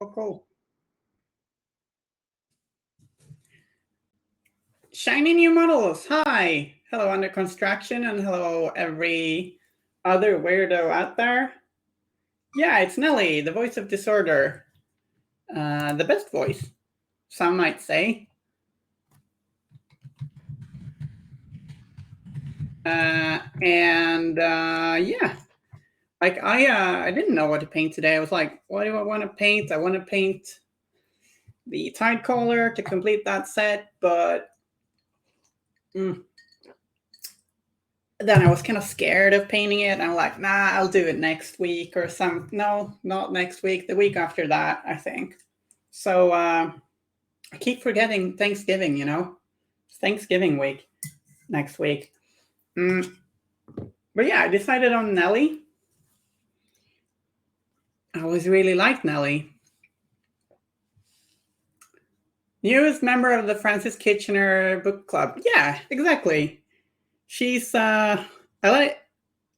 Oh, cool. Shiny new models. Hi. Hello, under construction, and hello, every other weirdo out there. Yeah, it's Nellie, the voice of disorder. The best voice, some might say. Yeah, like I didn't know what to paint today. I was like, what do I want to paint? I want to paint the tide collar to complete that set, but then I was kind of scared of painting it. I'm like, nah, I'll do it next week or some. No, not next week. The week after that, I think. So I keep forgetting Thanksgiving. It's Thanksgiving week next week. But yeah, I decided on Nellie. I always really liked Nellie. Newest member of the Francis Kitchener book club. Yeah, exactly. She's I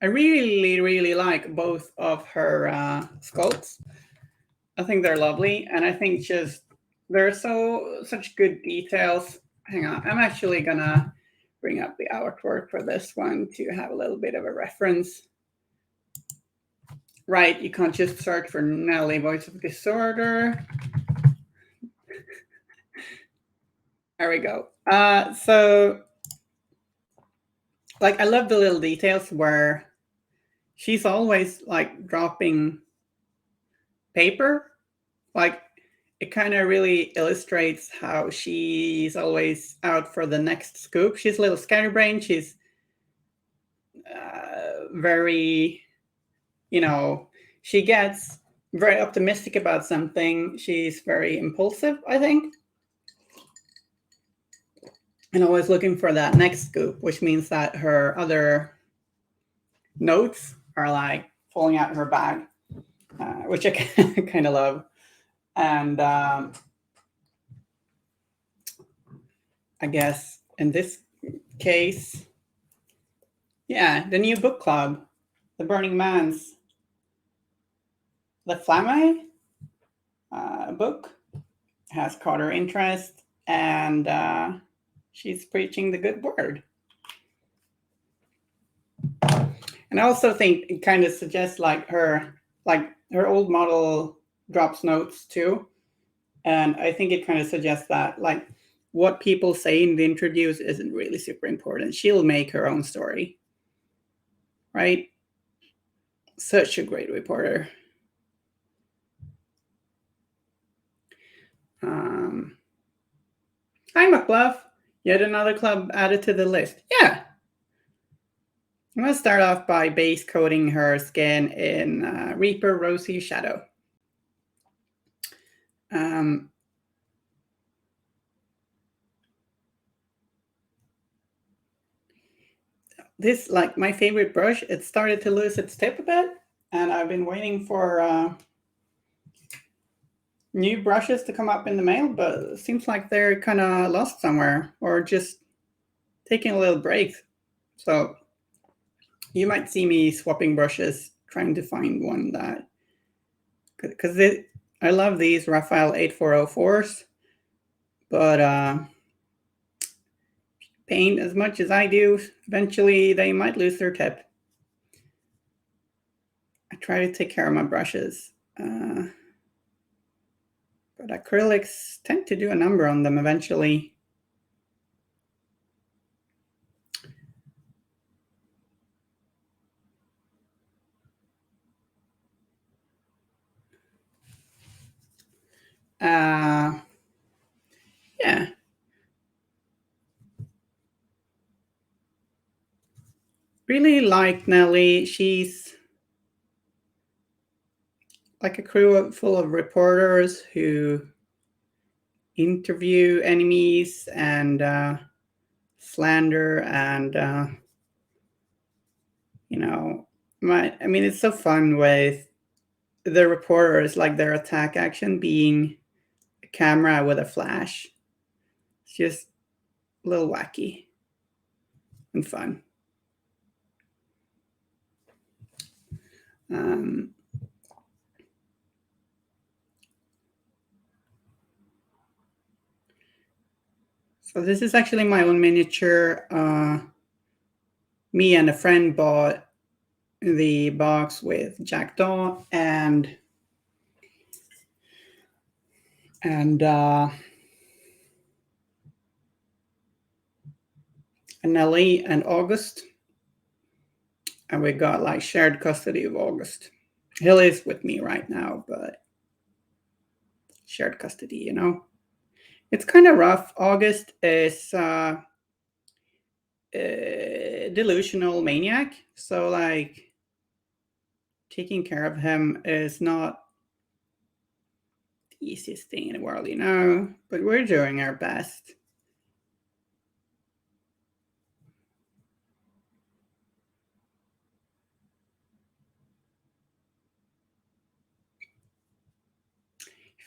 really like both of her sculpts. I think they're lovely, and I think just they're such good details. Hang on, I'm actually gonna bring up the artwork for this one to have a little bit of a reference. Right, you can't just search for Nellie voice of disorder. There we go. So like I love the little details where she's always like dropping paper. Like it kind of really illustrates how she's always out for the next scoop. She's a little scatterbrained. She's very, she gets very optimistic about something. She's very impulsive, I think. And always looking for that next scoop, which means that her other notes are like falling out of her bag, which I kind of love. And I guess in this case, yeah, the new book club, the Burning Man's, the Flamme book has caught her interest, and she's preaching the good word. And I also think it kind of suggests like her old model drops notes too, and I think it kind of suggests that like what people say in the interviews isn't really super important. She'll make her own story, right? Such a great reporter. Hi, McBluff. Yet another club added to the list. Yeah. I'm going to start off by base coating her skin in Reaper Rosy Shadow. This, like my favorite brush, it started to lose its tip a bit, and I've been waiting for new brushes to come up in the mail, but it seems like they're kind of lost somewhere or just taking a little break. So you might see me swapping brushes, trying to find one that, because I love these Raphael 8404s, but paint as much as I do, eventually they might lose their tip. I try to take care of my brushes, but acrylics tend to do a number on them eventually. Yeah. Really like Nellie. She's like a crew full of reporters who interview enemies and slander and I mean it's so fun with the reporters, like their attack action being a camera with a flash. It's just a little wacky and fun. So this is actually my own miniature. Me and a friend bought the box with Jackdaw and Nellie and August, and we got like shared custody of August. He lives with me right now, but shared custody, you know. It's kind of rough. August is a delusional maniac, so like taking care of him is not the easiest thing in the world, you know, but we're doing our best.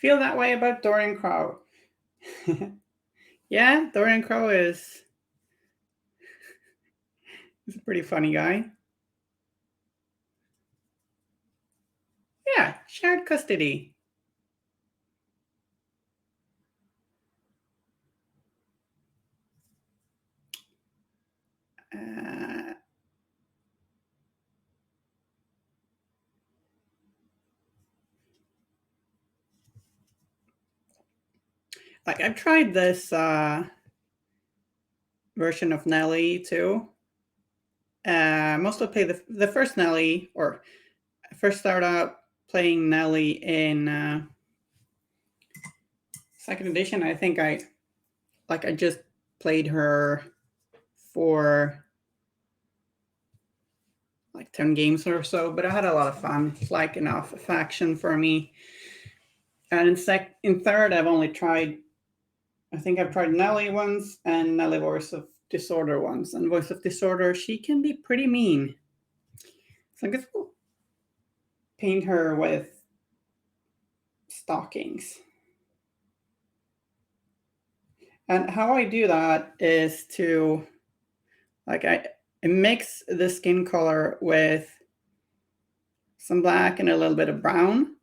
Feel that way about Dorian Crow. Yeah, Dorian Crow is a pretty funny guy. Yeah, shared custody. Like I've tried this version of Nellie too. Mostly play the first Nellie, or I first started out playing Nellie in second edition. I think I just played her for like 10 games or so, but I had a lot of fun. It's like enough faction for me. And in third, I think I've tried Nellie once and Nellie Voice of Disorder once. And Voice of Disorder, she can be pretty mean. So I guess we'll paint her with stockings. And how I do that is to, like, I mix the skin color with some black and a little bit of brown.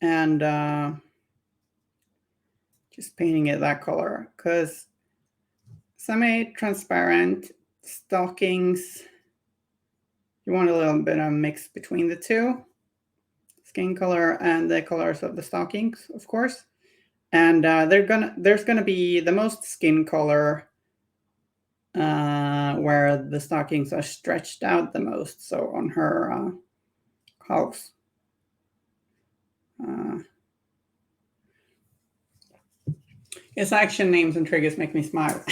And just painting it that color, because semi-transparent stockings, you want a little bit of mix between the two, skin color and the colors of the stockings, of course. And there's gonna be the most skin color where the stockings are stretched out the most, so on her calves. His action names and triggers make me smile.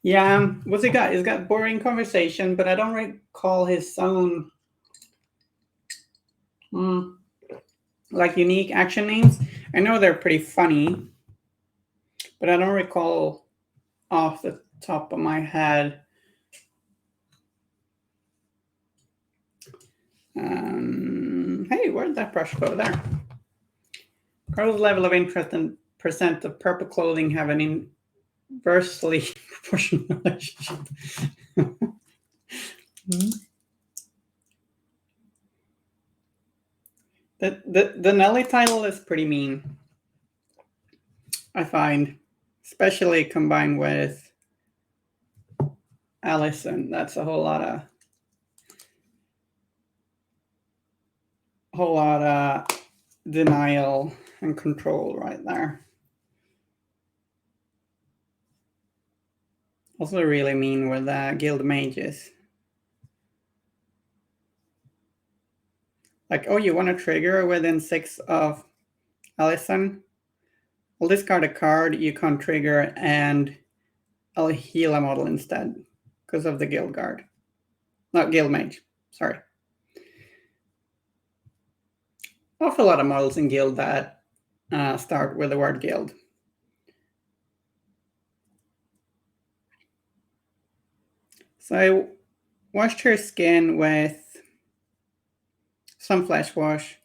Yeah, what's it got? It's got boring conversation, but I don't recall his own like unique action names. I know they're pretty funny, but I don't recall off the top of my head. Hey, where'd that brush go? There. Carl's level of interest and percent of purple clothing have an inversely proportional relationship. The Nellie title is pretty mean, I find, especially combined with Allison. That's a whole lot of denial and control right there. Also really mean with guild mages. Like, oh, you want to trigger within 6 of Allison? I'll discard a card you can't trigger and I'll heal a model instead because of the guild guard. Not guild mage, sorry. Awful lot of models in guild that start with the word guild. So I washed her skin with some flesh wash.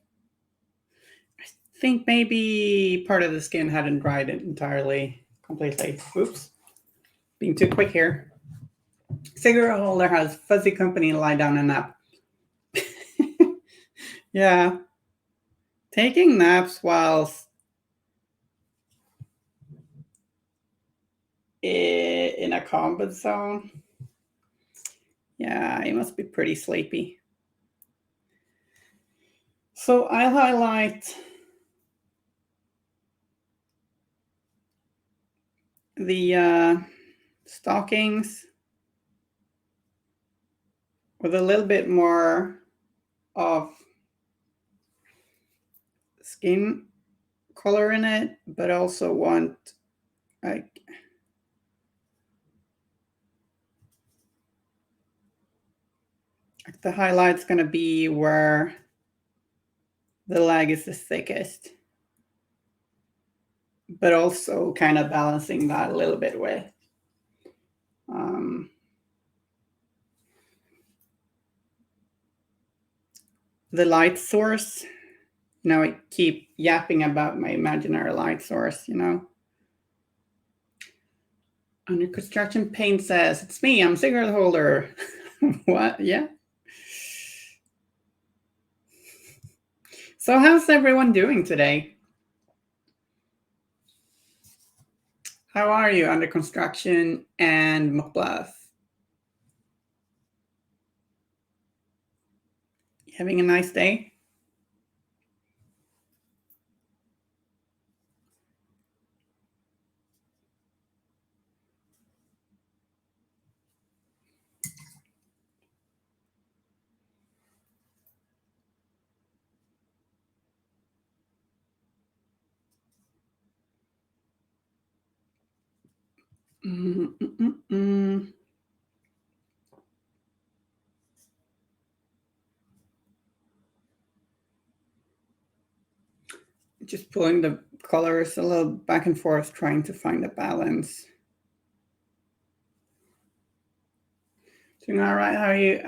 I think maybe part of the skin hadn't dried it entirely, completely. Oops, being too quick here. Cigarette holder has fuzzy company lie down and nap. Yeah. Taking naps whilst in a combat zone. Yeah, he must be pretty sleepy. So I'll highlight the stockings with a little bit more of skin color in it, but also want like the highlight's going to be where the leg is the thickest, but also kind of balancing that a little bit with the light source. Now I keep yapping about my imaginary light source, you know. Under construction paint says, it's me, I'm cigarette holder. What? Yeah. So how's everyone doing today? How are you under construction and Muckbluff? Having a nice day? Just pulling the colors a little back and forth, trying to find a balance. Doing all right? How are you?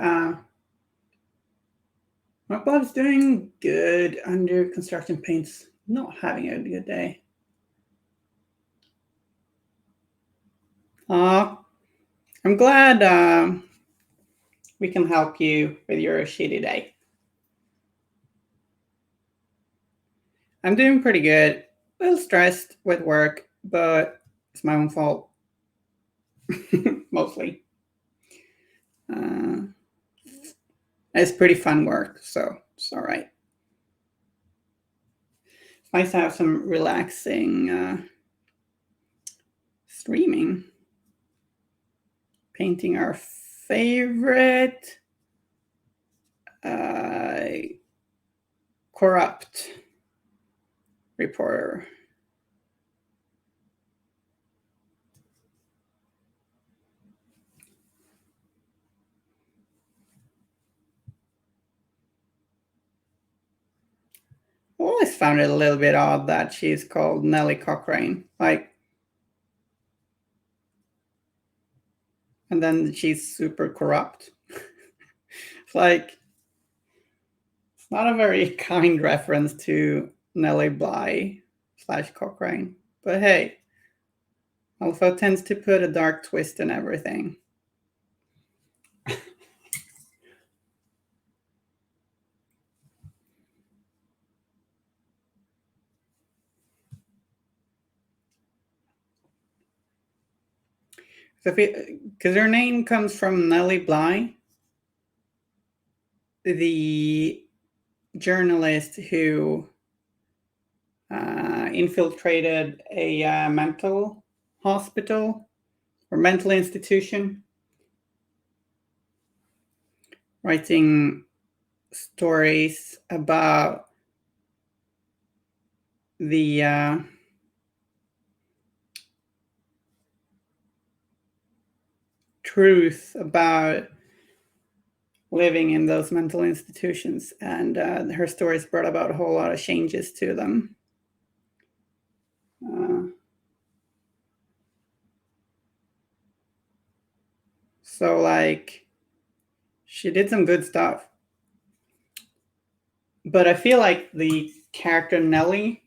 Muckbluff's doing good under construction paints. Not having a good day. Uh, I'm glad we can help you with your shitty day. I'm doing pretty good. A little stressed with work, but it's my own fault. Mostly. Uh, it's pretty fun work, so it's all right. It's nice to have some relaxing streaming. Painting our favorite uh, corrupt reporter. I always found it a little bit odd that she's called Nellie Cochrane. Like, and then she's super corrupt. It's like, it's not a very kind reference to Nellie Bly / Cochrane. But hey, Alpha tends to put a dark twist in everything. Because her name comes from Nellie Bly, the journalist who infiltrated a mental hospital or mental institution, writing stories about the truth about living in those mental institutions. And her stories brought about a whole lot of changes to them. So, like, she did some good stuff. But I feel like the character Nellie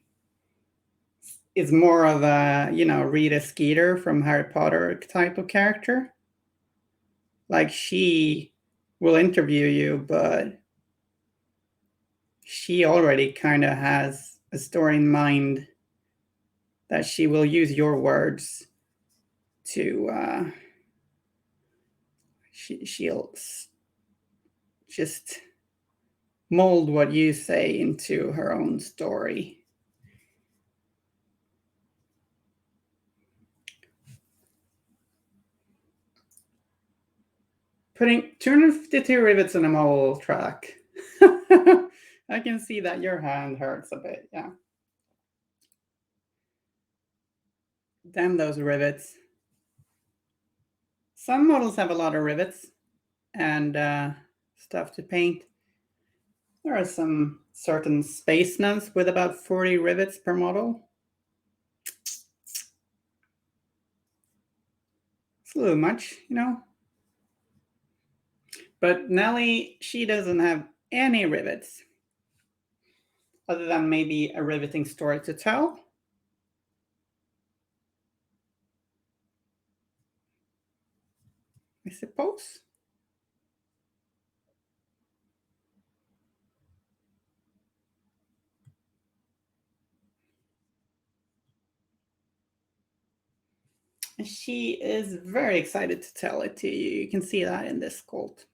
is more of a, Rita Skeeter from Harry Potter type of character. Like, she will interview you, but she already kind of has a story in mind that she will use your words to she'll just mold what you say into her own story. Putting 252 rivets in a mole track. I can see that your hand hurts a bit, yeah. Damn those rivets. Some models have a lot of rivets and stuff to paint. There are some certain space nuns with about 40 rivets per model. It's a little much, But Nellie, she doesn't have any rivets, other than maybe a riveting story to tell. I suppose. And she is very excited to tell it to you. You can see that in this quote,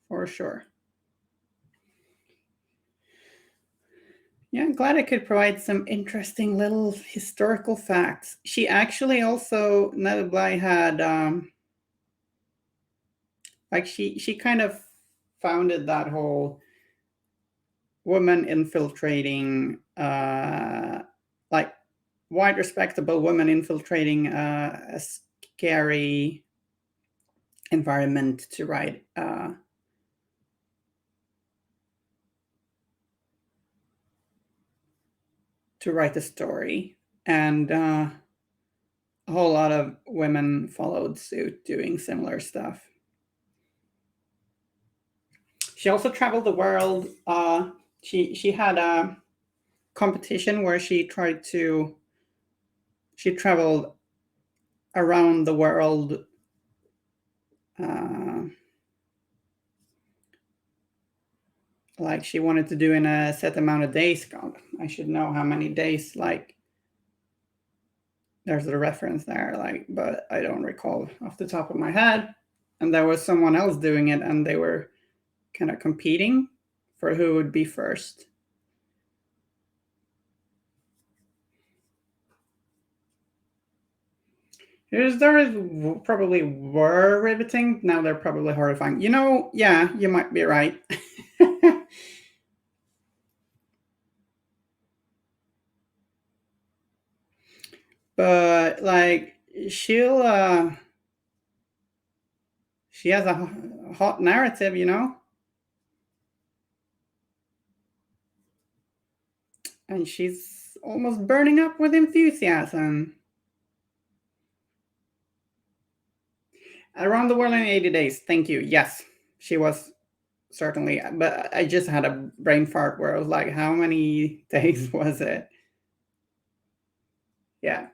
for sure. Yeah, I'm glad I could provide some interesting little historical facts. She actually also, Nellie Bly had, like she kind of founded that whole woman infiltrating, like white respectable women infiltrating a scary environment to write a story, and a whole lot of women followed suit doing similar stuff. She also traveled the world. She had a competition where she traveled around the world. Like she wanted to do in a set amount of days. God, I should know how many days. Like there's a reference there, like, but I don't recall off the top of my head. And there was someone else doing it, and they were kind of competing for who would be first. His stories probably were riveting. Now they're probably horrifying. Yeah, you might be right. But like she has a hot narrative, and she's almost burning up with enthusiasm. Around the World in 80 Days. Thank you. Yes, she was certainly. But I just had a brain fart where I was like, how many days was it? Yeah.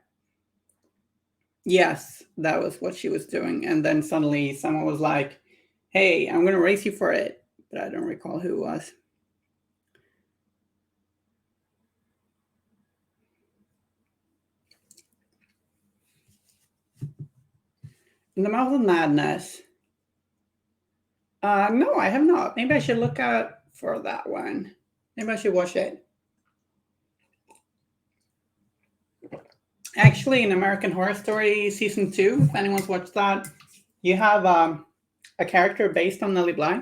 Yes, that was what she was doing. And then suddenly someone was like, hey, I'm going to race you for it. But I don't recall who it was. In the Mouth of Madness. No, I have not. Maybe I should look out for that one. Maybe I should watch it. Actually, in American Horror Story Season 2, if anyone's watched that, you have a character based on Nellie Bly.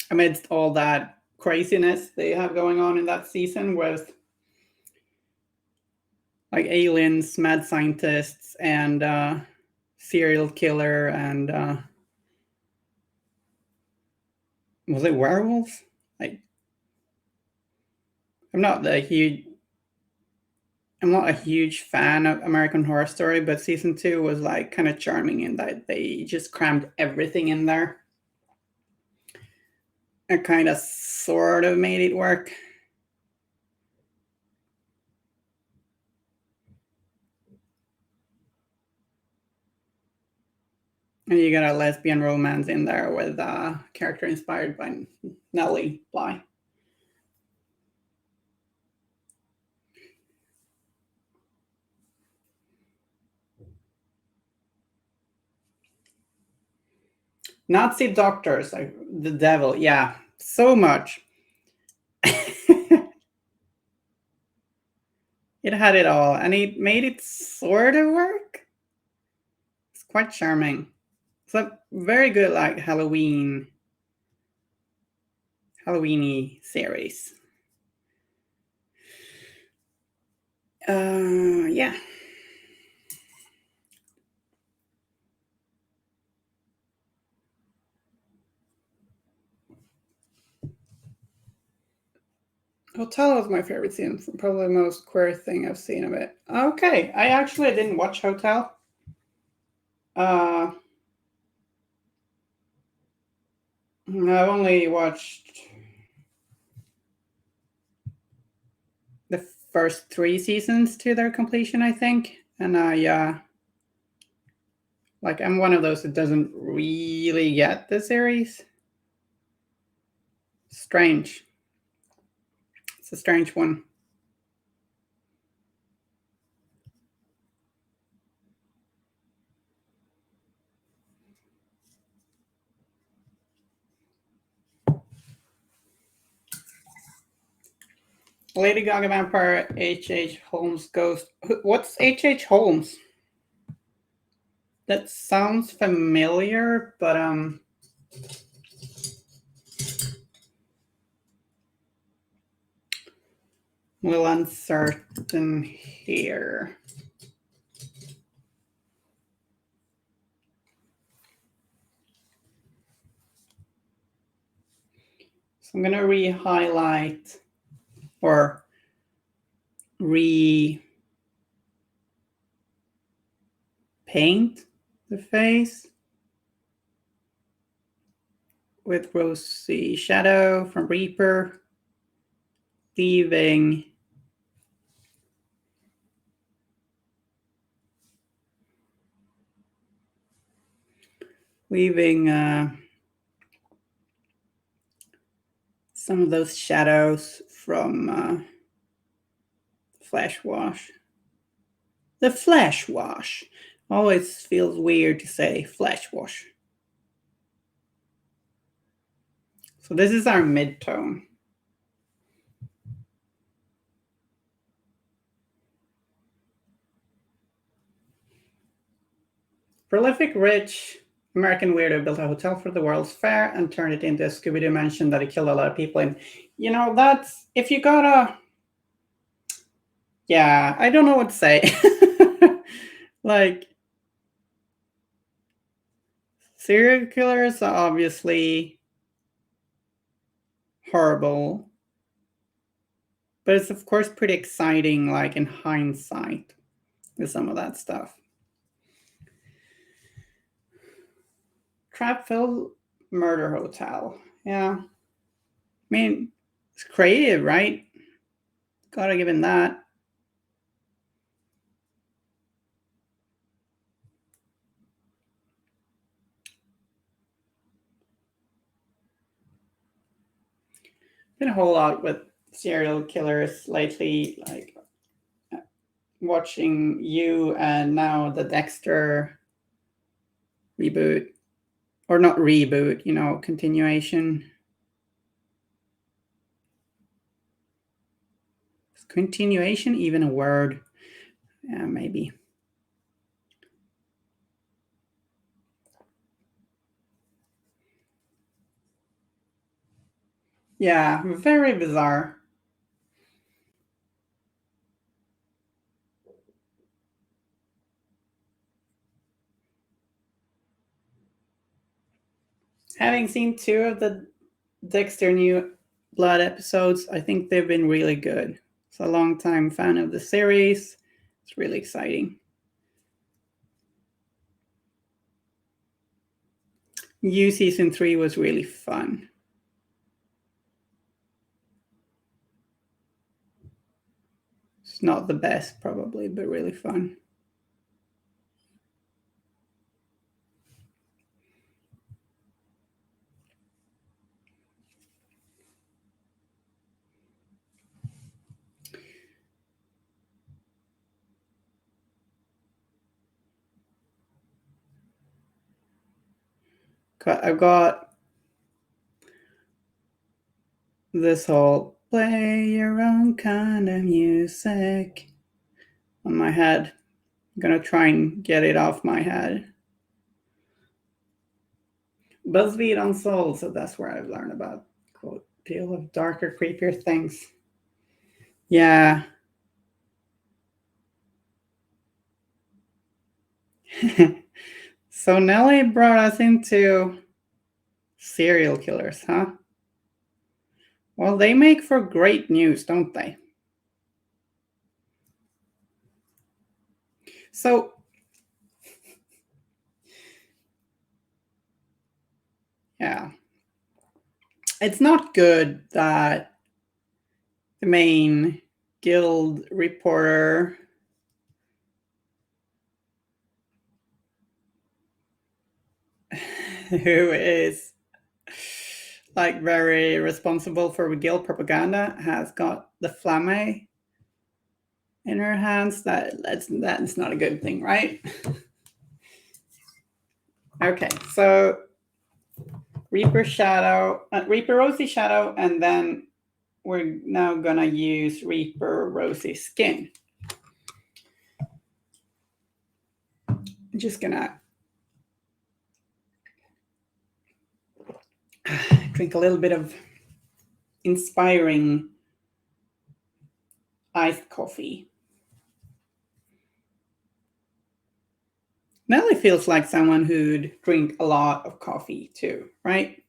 Amidst all that craziness they have going on in that season with like aliens, mad scientists, and serial killer, and was it werewolves? Like, I'm not a huge fan of American Horror Story, but season 2 was like kind of charming in that they just crammed everything in there and kind of sort of made it work. And you got a lesbian romance in there with a character inspired by Nellie Bly. Nazi doctors, like the devil, yeah, so much. It had it all, and it made it sort of work. It's quite charming. It's a very good, like, Halloweeny series. Yeah. Hotel was my favorite scene. Probably the most queer thing I've seen of it. Okay, I actually didn't watch Hotel. I've only watched the first 3 seasons to their completion, I think. And like I'm one of those that doesn't really get the series. Strange. It's a strange one. Lady Gaga Vampire, H.H. Holmes Ghost. What's H.H. Holmes? That sounds familiar, but a little uncertain here. So I'm gonna re-highlight or re-paint the face with Rosy Shadow from Reaper, leaving leaving some of those shadows from flash wash. The flash wash. Always feels weird to say flash wash. So this is our mid-tone. Prolific, rich American weirdo built a hotel for the World's Fair and turned it into a Scooby-Doo mansion that he killed a lot of people in. You know, that's, if you gotta, yeah, I don't know what to say. Like, serial killers are obviously horrible, but it's of course pretty exciting, like in hindsight, with some of that stuff. Trap-filled murder hotel. Yeah. I mean, it's creative, right? Gotta give him that. Been a whole lot with serial killers lately, like watching You and now the Dexter reboot. Or not reboot, you know, continuation. Is continuation even a word? Yeah, maybe. Yeah, very bizarre. Having seen 2 of the Dexter New Blood episodes, I think they've been really good. So a long time fan of the series. It's really exciting. You season 3 was really fun. It's not the best, probably, but really fun. I've got this whole play your own kind of music on my head. I'm gonna try and get it off my head. BuzzFeed Unsolved, so that's where I've learned about quote deal of darker, creepier things. Yeah. So Nellie brought us into serial killers, huh? Well, they make for great news, don't they? So, yeah. It's not good that the main guild reporter who is like very responsible for guild propaganda has got the flamme in her hands. That's not a good thing, right? Okay, so Reaper Rosie Shadow, and then we're now gonna use Reaper Rosie Skin. I'm just gonna drink a little bit of inspiring iced coffee. Nellie feels like someone who'd drink a lot of coffee too, right?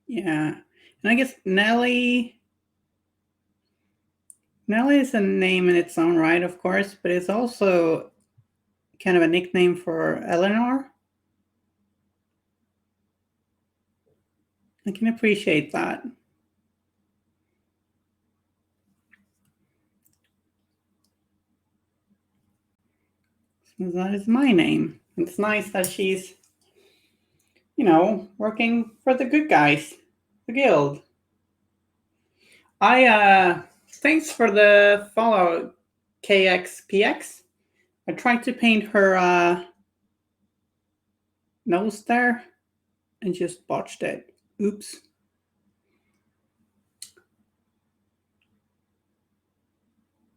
Yeah. And I guess Nellie Nellie is a name in its own right, of course, but it's also kind of a nickname for Elinore. I can appreciate that. So that is my name. It's nice that she's, working for the good guys, the guild. Thanks for the follow, KXPX. I tried to paint her nose there and just botched it. Oops.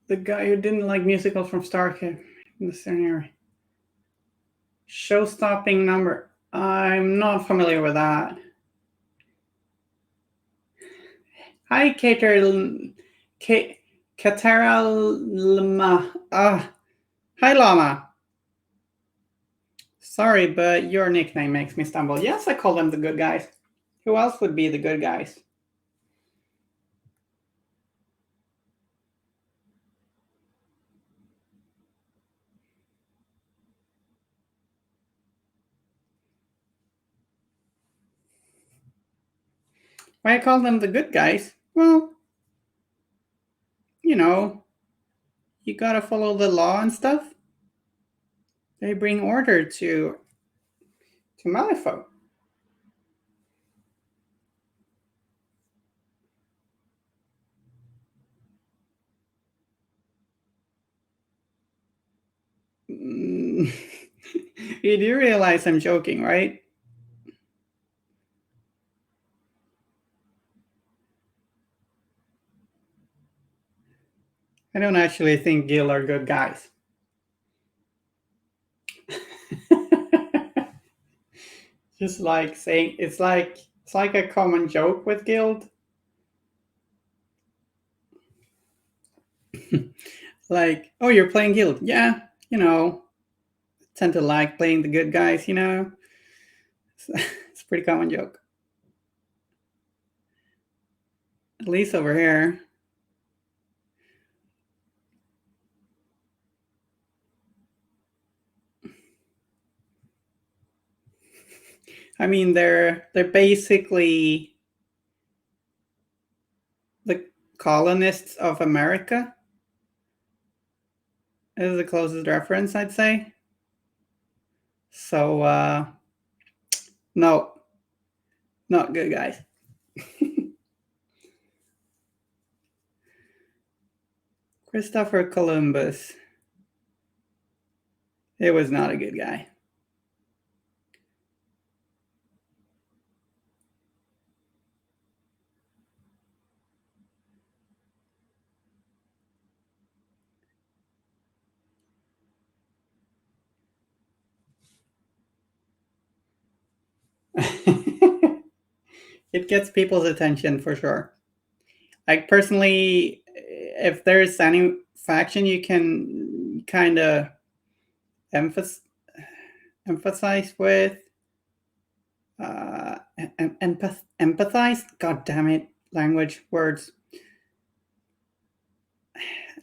The guy who didn't like musicals from Starcade in the scenario. Show-stopping number. I'm not familiar with that. Hi, Katara Lama. Hi, Llama. Sorry, but your nickname makes me stumble. Yes, I call them the good guys. Who else would be the good guys? Why I call them the good guys? Well, you know, you gotta follow the law and stuff. They bring order to Malifaux. You do realize I'm joking, right? I don't actually think Gil are good guys. Just like saying it's like a common joke with Guild. Like, oh, you're playing Guild. Yeah, tend to like playing the good guys. It's a pretty common joke. At least over here. I mean, they're basically the colonists of America. Is the closest reference, I'd say. So, no, not good guys. Christopher Columbus. It was not a good guy. It gets people's attention for sure. Like personally, if there's any faction you can kind of emphasize with, empathize. God damn it, language words.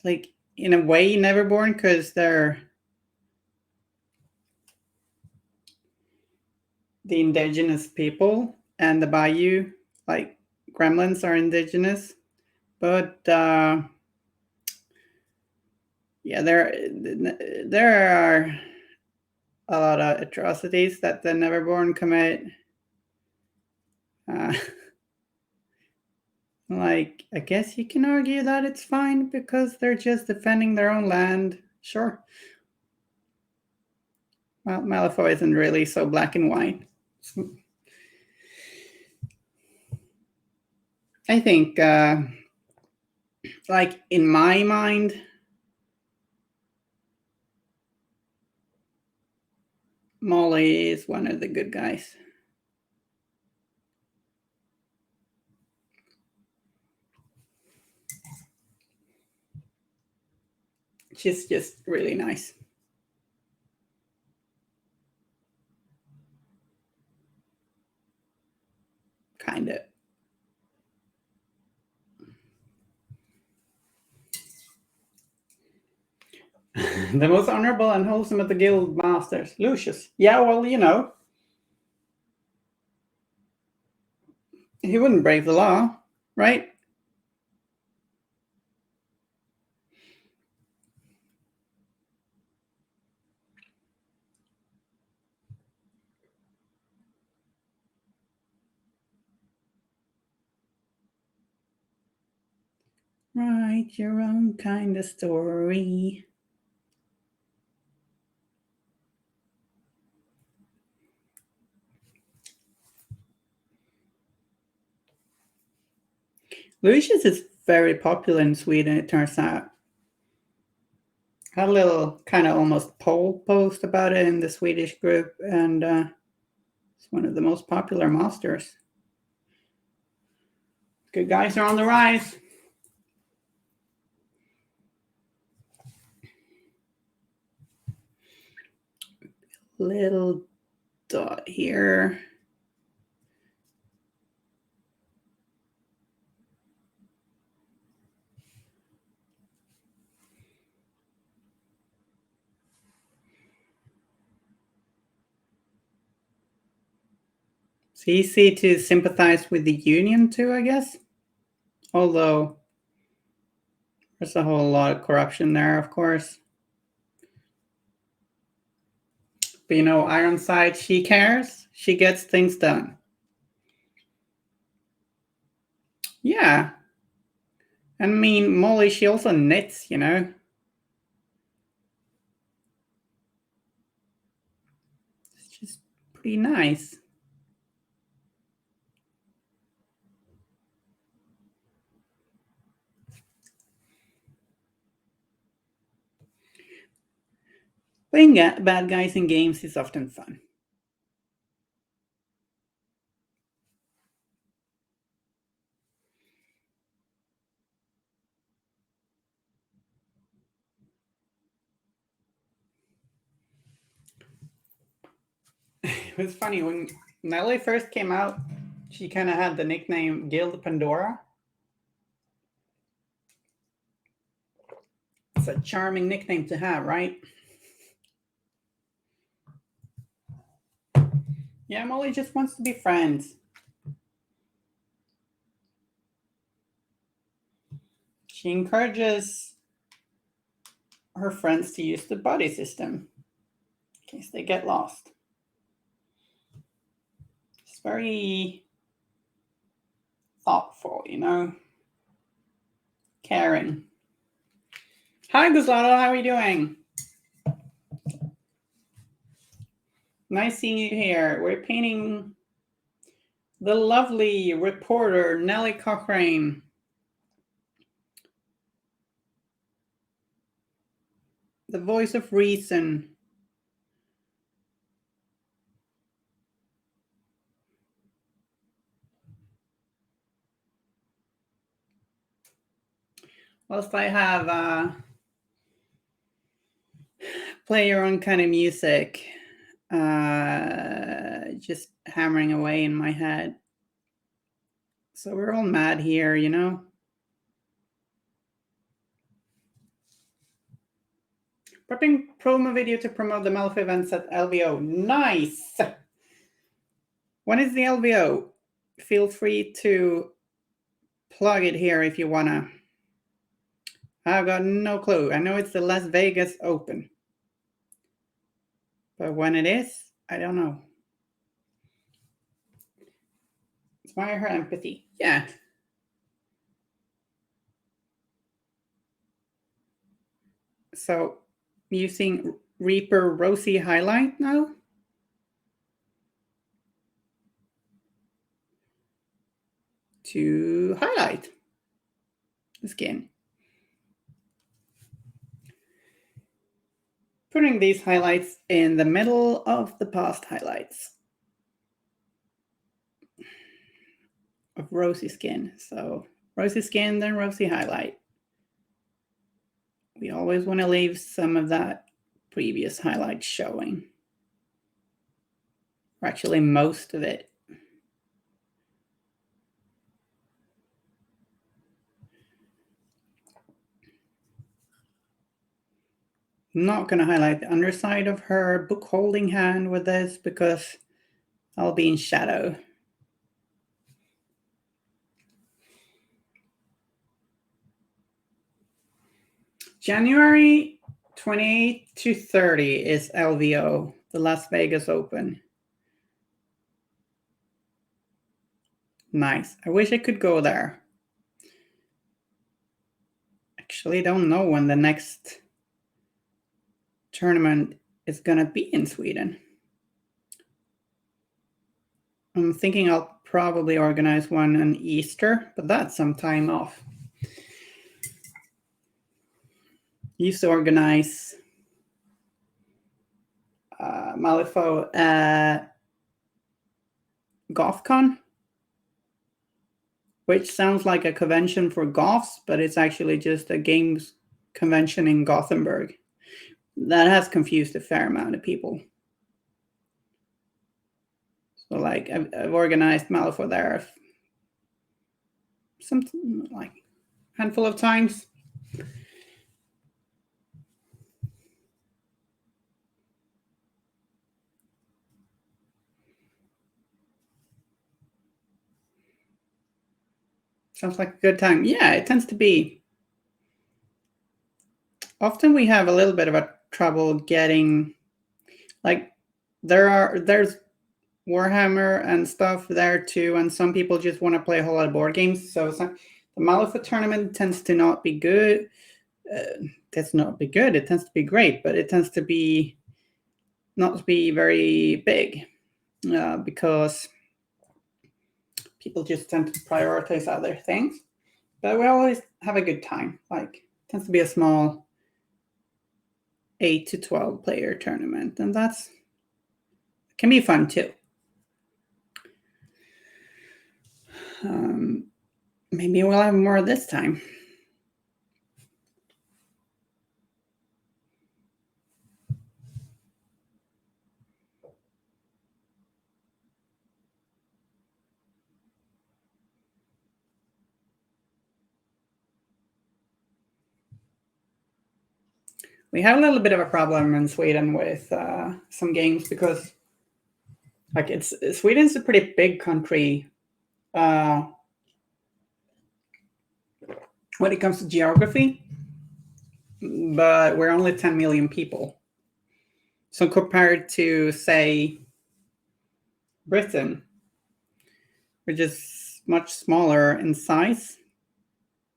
Like in a way, Neverborn, because they're the indigenous people, and the Bayou, like gremlins, are indigenous. But yeah, there are a lot of atrocities that the Neverborn commit. Uh, like, I guess you can argue that it's fine because they're just defending their own land. Sure. Well, Malifaux isn't really so black and white. I think, like, in my mind, Molly is one of the good guys. She's just really nice. Kind of. The most honorable and wholesome of the guild masters. Lucius. Yeah, well, he wouldn't break the law, right? Write your own kind of story. Lucius is very popular in Sweden, it turns out. Had a little kind of almost poll post about it in the Swedish group, and it's one of the most popular masters. Good guys are on the rise. Little dot here. It's easy to sympathize with the union too, I guess. Although there's a whole lot of corruption there, of course. But Ironside, she cares. She gets things done. Yeah. I mean, Molly, she also knits, It's just pretty nice. Playing bad guys in games is often fun. It was funny when Nellie first came out, she kind of had the nickname Guild Pandora. It's a charming nickname to have, right? Yeah, Molly just wants to be friends. She encourages her friends to use the buddy system in case they get lost. It's very thoughtful, caring. Hi, Guzlado, how are you doing? Nice seeing you here. We're painting the lovely reporter, Nellie Cochrane. The voice of reason. Whilst I have play your own kind of music, just hammering away in my head. So we're all mad here, Prepping promo video to promote the Malfi events at LVO. Nice! When is the LVO? Feel free to plug it here if you wanna. I've got no clue. I know it's the Las Vegas Open. But when it is, I don't know. Inspire her empathy. Yeah. So using Reaper Rosy Highlight now. To highlight the skin. Putting these highlights in the middle of the past highlights of rosy skin. So rosy skin, then rosy highlight. We always want to leave some of that previous highlight showing. Or actually most of it. I'm not going to highlight the underside of her book holding hand with this because I'll be in shadow. January 28 to 30 is LVO, the Las Vegas Open. Nice. I wish I could go there. Actually, don't know when the next tournament is going to be in Sweden. I'm thinking I'll probably organize one on Easter, but that's some time off. Used to organize Malifaux at GothCon, which sounds like a convention for goths, but it's actually just a games convention in Gothenburg. That has confused a fair amount of people. So, like, I've organized Malifaux there something like a handful of times. Sounds like a good time. Yeah, it tends to be. Often we have a little bit of a trouble getting, like, there's Warhammer and stuff there too, and some people just want to play a whole lot of board games. So the Malifaux tournament tends to not be good. It tends to be great, but it tends to be not to be very big because people just tend to prioritize other things. But we always have a good time. Like, it tends to be a small 8 to 12 player tournament, and that's can be fun too. Maybe we'll have more this time. We have a little bit of a problem in Sweden with some games because, like, Sweden's a pretty big country when it comes to geography, but we're only 10 million people. So compared to, say, Britain, which is much smaller in size,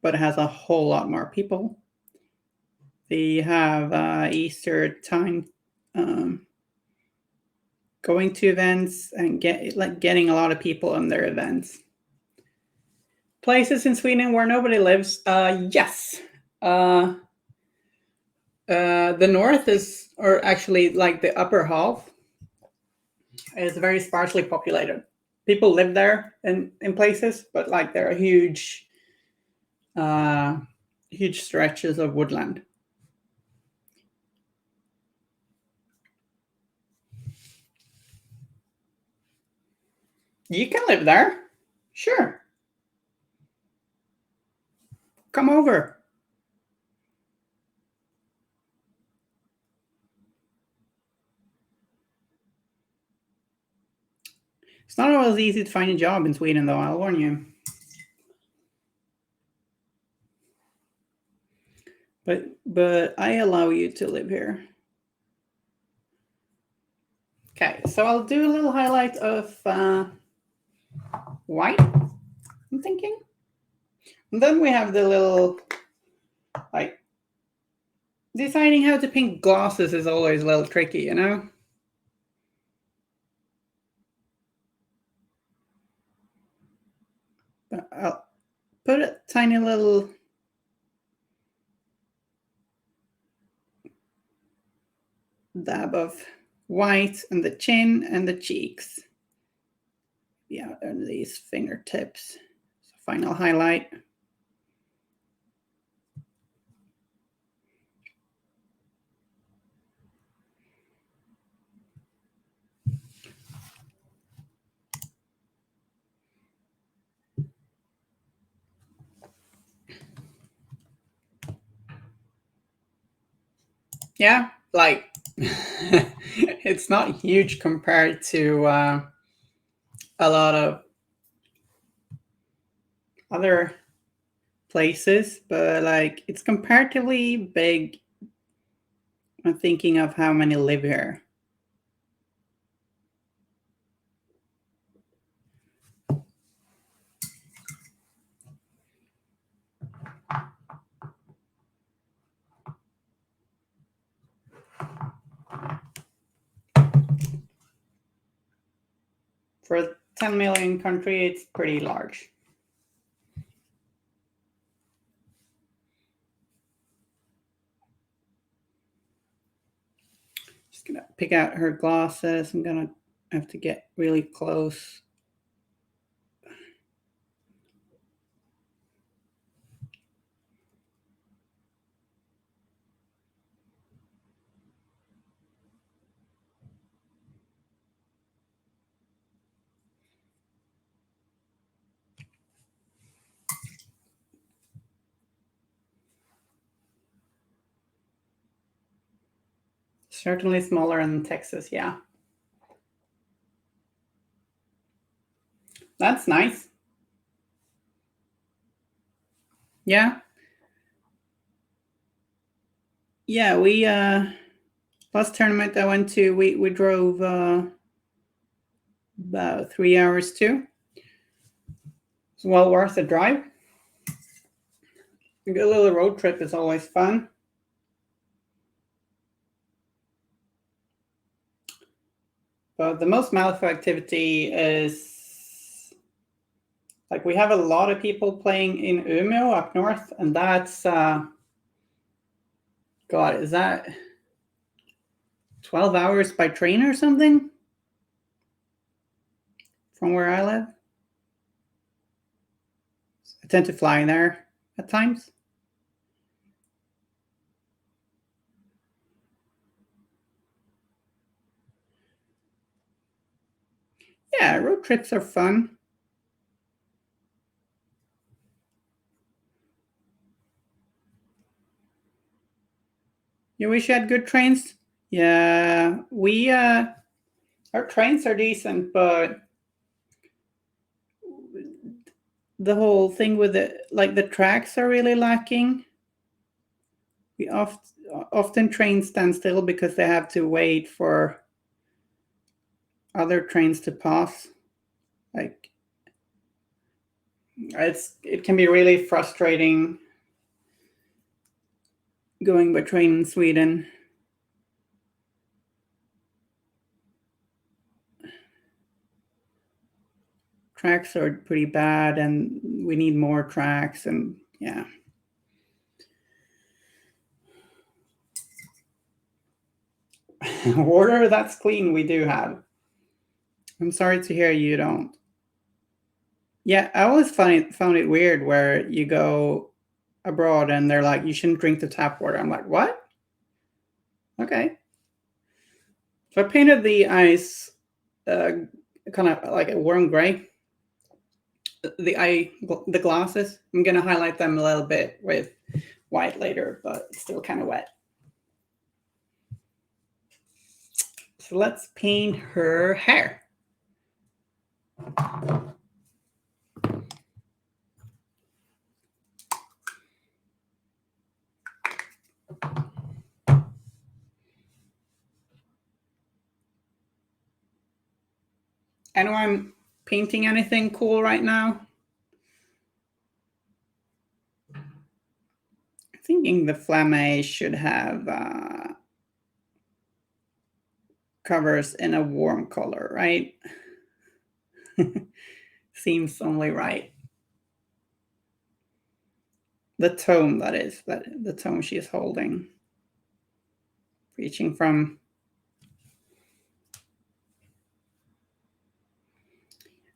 but has a whole lot more people. They have Easter time going to events and getting a lot of people on their events. Places in Sweden where nobody lives, yes. The north is, or actually like the upper half, is very sparsely populated. People live there in places, but like there are huge stretches of woodland. You can live there. Sure. Come over. It's not always easy to find a job in Sweden, though, I'll warn you. But I allow you to live here. Okay, so I'll do a little highlight of white, I'm thinking. And then we have the little, like, deciding how to paint glosses is always a little tricky, you know? But I'll put a tiny little dab of white on the chin and the cheeks. Yeah, and these fingertips. So final highlight. Yeah, like it's not huge compared to a lot of other places, but like it's comparatively big. I'm thinking of how many live here. For a 10 million country, it's pretty large. Just gonna pick out her glasses. I'm gonna have to get really close. Certainly smaller in Texas, yeah. That's nice. Yeah. Yeah, we last tournament I went to, we drove about 3 hours too. It's well worth the drive. A good little road trip is always fun. But the most Malifaux activity is like we have a lot of people playing in Umeå up north, and that's God, is that 12 hours by train or something from where I live? I tend to fly there at times. Yeah, road trips are fun. You wish you had good trains? Yeah, we our trains are decent, but the whole thing with the tracks are really lacking. We often trains stand still because they have to wait for other trains to pass. Like it can be really frustrating going by train in Sweden. Tracks are pretty bad, and we need more tracks. And yeah, water that's clean we do have. I'm sorry to hear you don't. Yeah, I always found it weird where you go abroad and they're like, you shouldn't drink the tap water. I'm like, what? Okay. So I painted the ice kind of like a warm gray. The glasses. I'm gonna highlight them a little bit with white later, but it's still kind of wet. So let's paint her hair. Anyone painting anything cool right now? I'm thinking the Flamme should have covers in a warm color, right? Seems only right. The tone, that is, that the tone she's holding. Reaching from.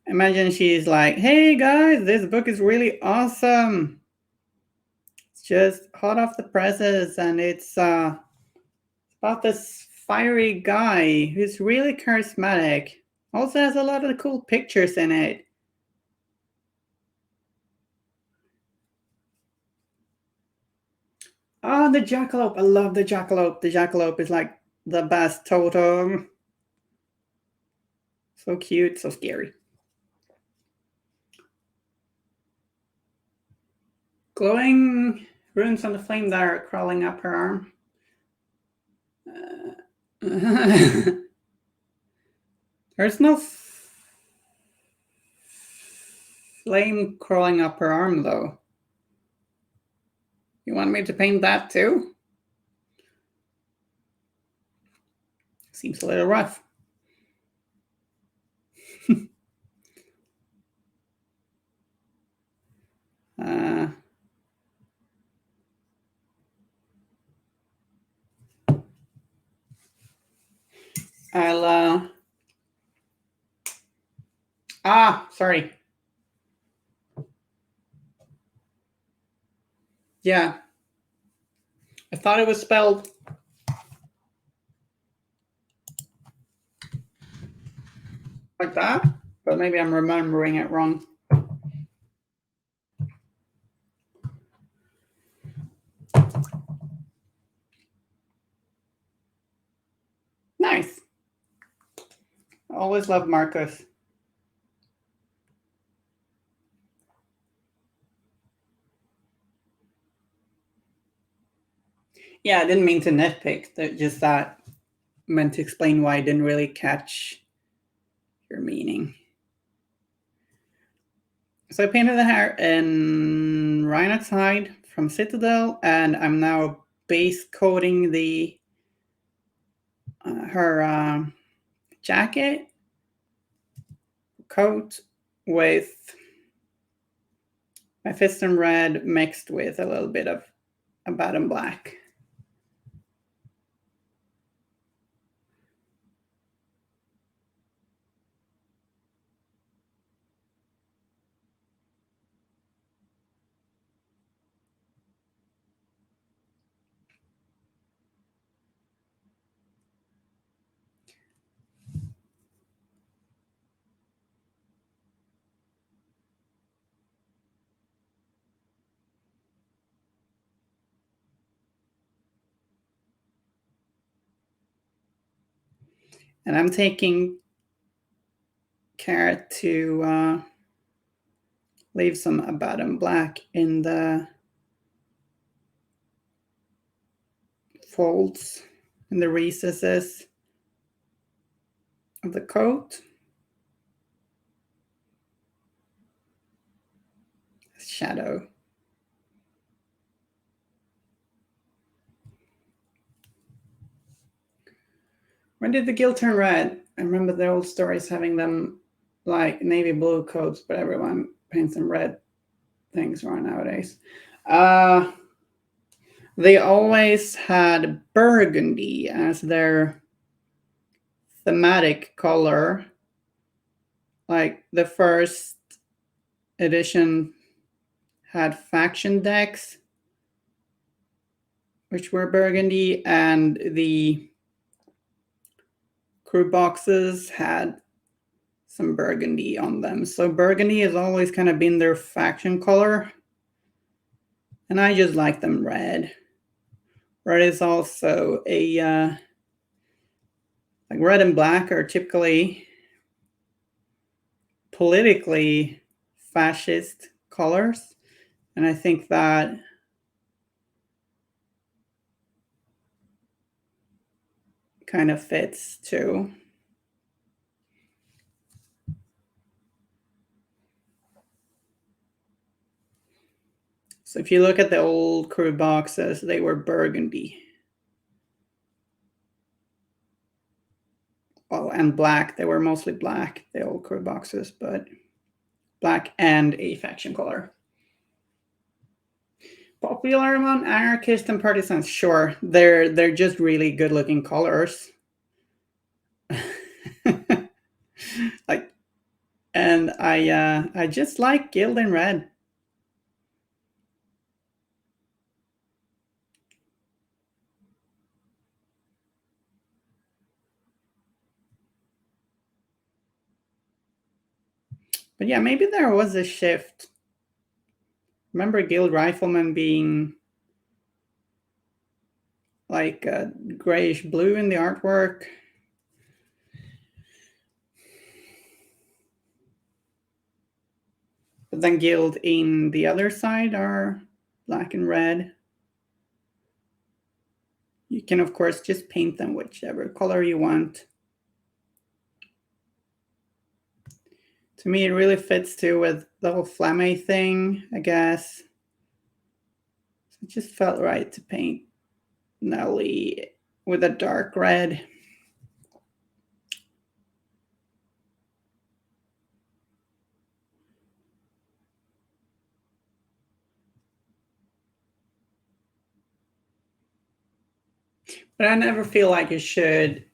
Imagine she's like, hey guys, this book is really awesome. It's just hot off the presses, and it's about this fiery guy who's really charismatic. Also has a lot of cool pictures in it. Oh, the jackalope. I love the jackalope. The jackalope is like the best totem. So cute, so scary. Glowing runes on the flame that are crawling up her arm. There's no flame crawling up her arm, though. You want me to paint that too? Seems a little rough. uh, I'll. Sorry. Yeah. I thought it was spelled like that, but maybe I'm remembering it wrong. Nice. I always love Marcus. Yeah, I didn't mean to nitpick. Just that meant to explain why I didn't really catch your meaning. So I painted the hair in Rhinox hide from Citadel, and I'm now base coating the her jacket coat with Mephiston red mixed with a little bit of Abaddon black. And I'm taking care to leave some Abaddon black in the folds, in the recesses of the coat. Shadow. When did the guild turn red? I remember the old stories having them like navy blue coats, but everyone paints them red things around nowadays. They always had burgundy as their thematic color. Like the first edition had faction decks, which were burgundy, and the crew boxes had some burgundy on them. So burgundy has always kind of been their faction color. And I just like them red. Red is also a like red and black are typically politically fascist colors, and I think that kind of fits too. So if you look at the old crew boxes, they were burgundy. Well, and black. They were mostly black, the old crew boxes, but black and a faction color. Popular among anarchists and partisans, sure. They're just really good looking colors. Like, and I just like Guild in red. But yeah, maybe there was a shift. Remember Guild Rifleman being like grayish blue in the artwork. But then gilled in the other side are black and red. You can, of course, just paint them whichever color you want. To me, it really fits too with the whole flamme thing, I guess. So it just felt right to paint Nellie with a dark red. But I never feel like you should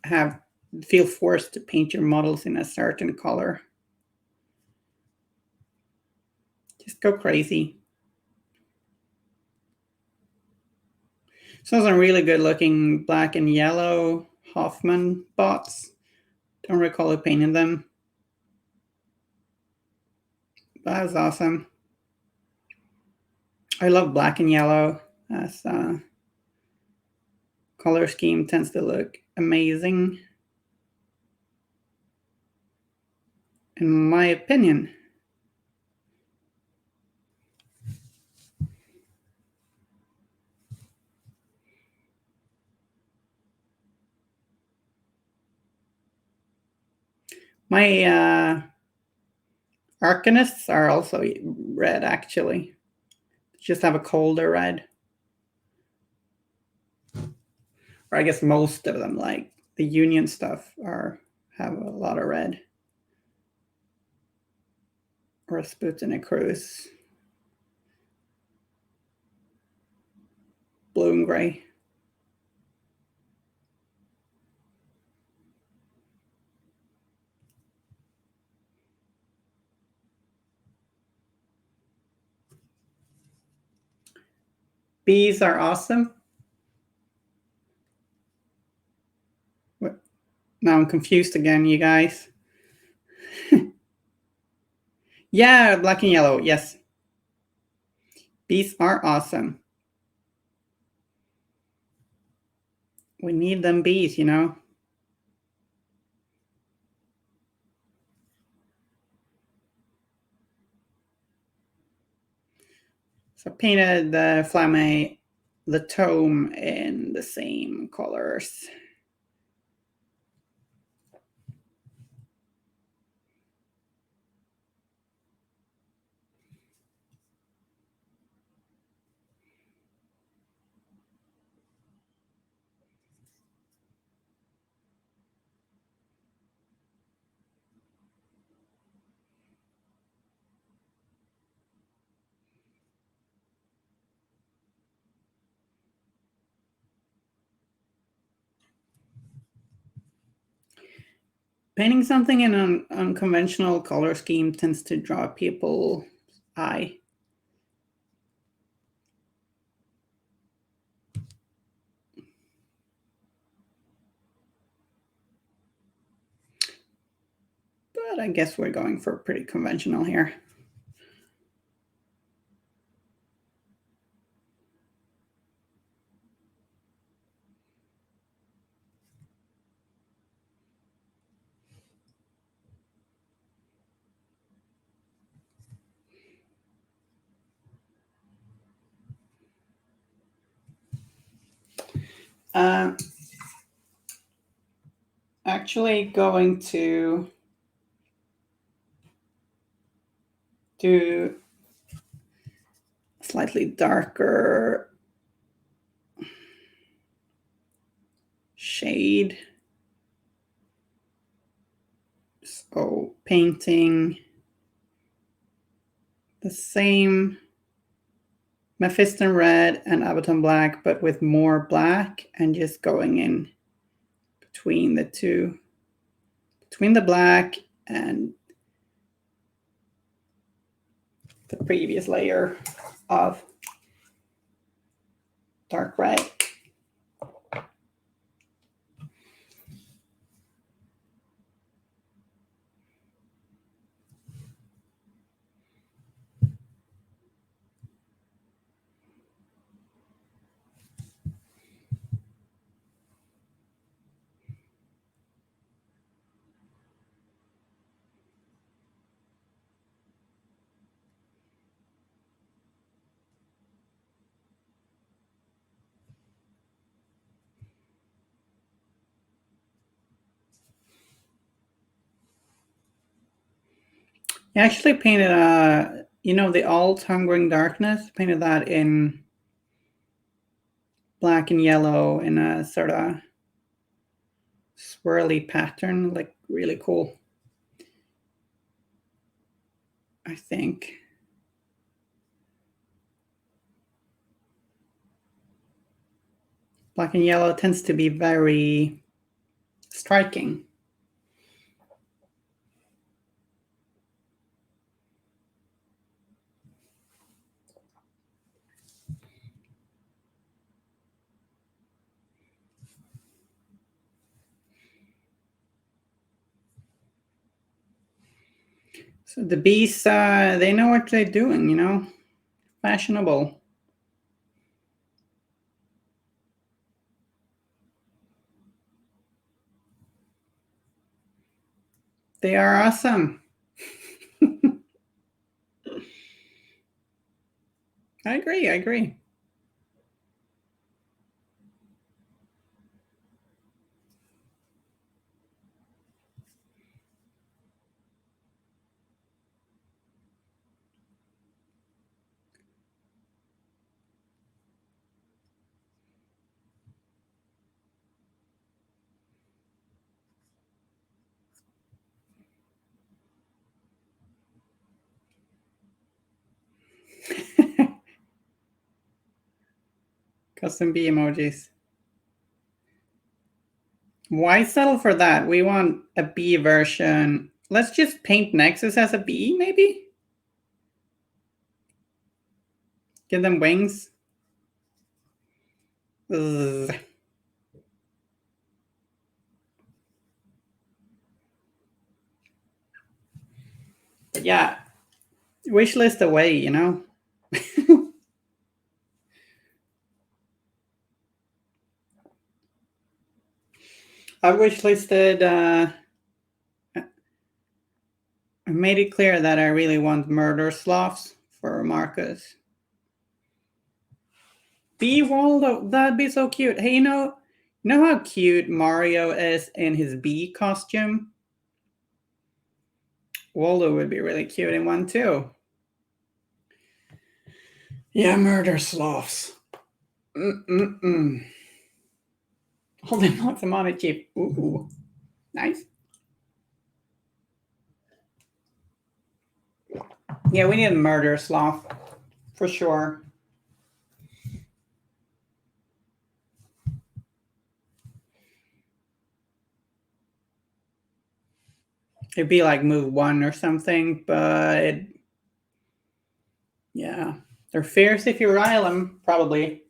feel forced to paint your models in a certain color. Just go crazy. So some really good looking black and yellow Hoffman bots. Don't recall who painted them. That was awesome. I love black and yellow as color scheme tends to look amazing, in my opinion. My Arcanists are also red, actually. Just have a colder red. Or I guess most of them, like the Union stuff, have a lot of red. Rasputin and Cruz. Blue and gray. Bees are awesome. What? Now I'm confused again, you guys. Yeah, black and yellow, yes. Bees are awesome. We need them bees, you know? So I painted the flamme, the tome in the same colors. Painting something in an unconventional color scheme tends to draw people's eye. But I guess we're going for pretty conventional here. Actually going to do slightly darker shade. So painting the same Mephiston red and Abaton black, but with more black, and just going in between the two, between the black and the previous layer of dark red. He actually painted the All Hungering Darkness. Painted that in black and yellow in a sort of swirly pattern, like really cool. I think. Black and yellow tends to be very striking. So the bees, they know what they're doing, fashionable. They are awesome. I agree. Custom bee emojis. Why settle for that? We want a bee version. Let's just paint Nexus as a bee, maybe? Give them wings. Ugh. But yeah, wish list away, I wish listed. I made it clear that I really want murder sloths for Marcus. Bee Waldo, that'd be so cute. Hey, you know how cute Mario is in his bee costume? Waldo would be really cute in one too. Yeah, murder sloths. Hold them on some on a chip. Ooh, nice. Yeah, we need a murder sloth for sure. It'd be like move one or something, but yeah, they're fierce if you rile them. Probably,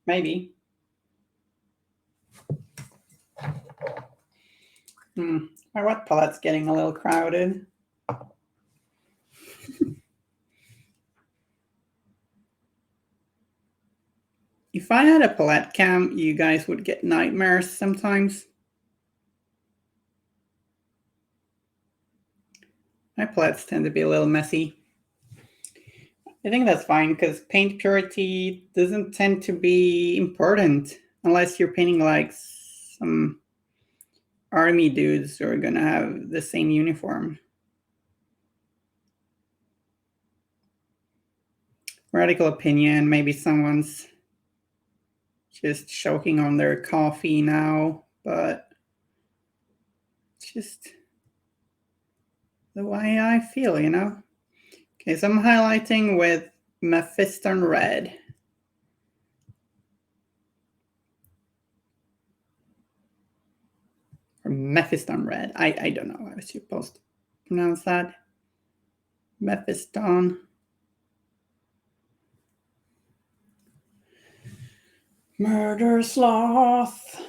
maybe. My wet palette's getting a little crowded. If I had a palette cam, you guys would get nightmares sometimes. My palettes tend to be a little messy. I think that's fine because paint purity doesn't tend to be important unless you're painting like some army dudes who are gonna have the same uniform. Radical opinion, maybe someone's just choking on their coffee now, but it's just the way I feel, Okay, so I'm highlighting with Mephiston Red. Or Mephiston Red. I don't know how I was supposed to pronounce that. Mephiston. Murder Sloth.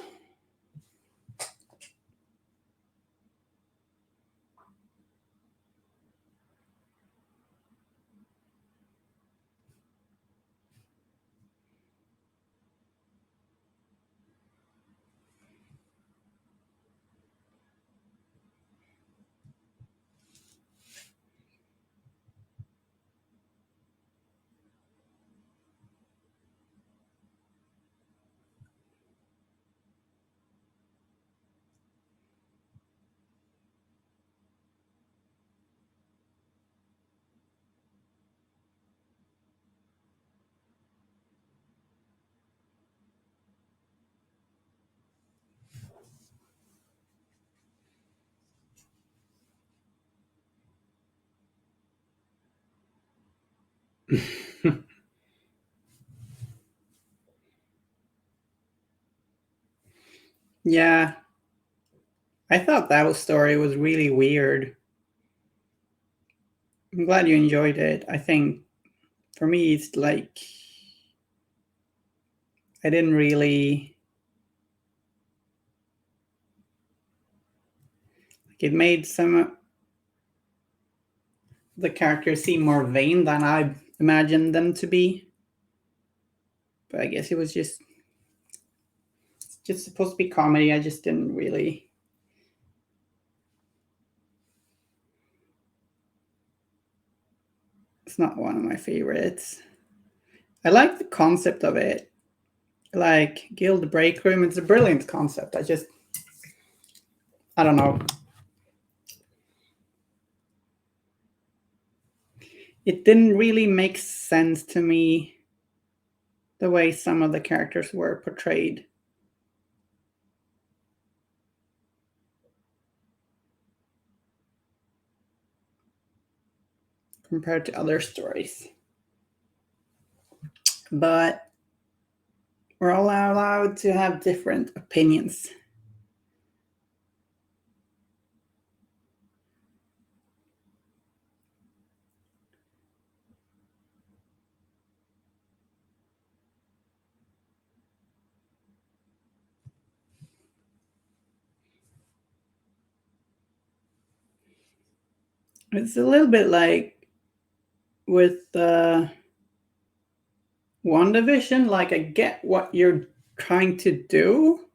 Yeah, I thought that story was really weird. I'm glad you enjoyed it. I think for me, it's like I didn't really. Like, it made some of the characters seem more vain than I imagined them to be. But I guess it was just supposed to be comedy. I just didn't really. It's not one of my favorites. I like the concept of it. Like Guild Break Room, it's a brilliant concept. I don't know. It didn't really make sense to me the way some of the characters were portrayed compared to other stories. But we're all allowed to have different opinions. It's a little bit like with WandaVision, like I get what you're trying to do,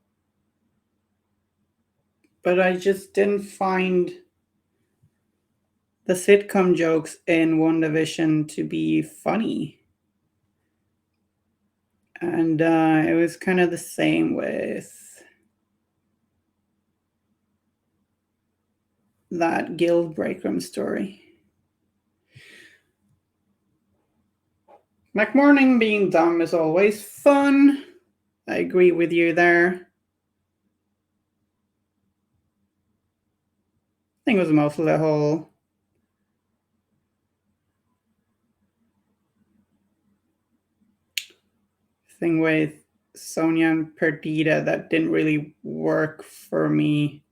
but I just didn't find the sitcom jokes in WandaVision to be funny. And it was kind of the same with that Guild Breakroom story. McMorning being dumb is always fun. I agree with you there. I think it was mostly the whole thing with Sonia and Perdita that didn't really work for me.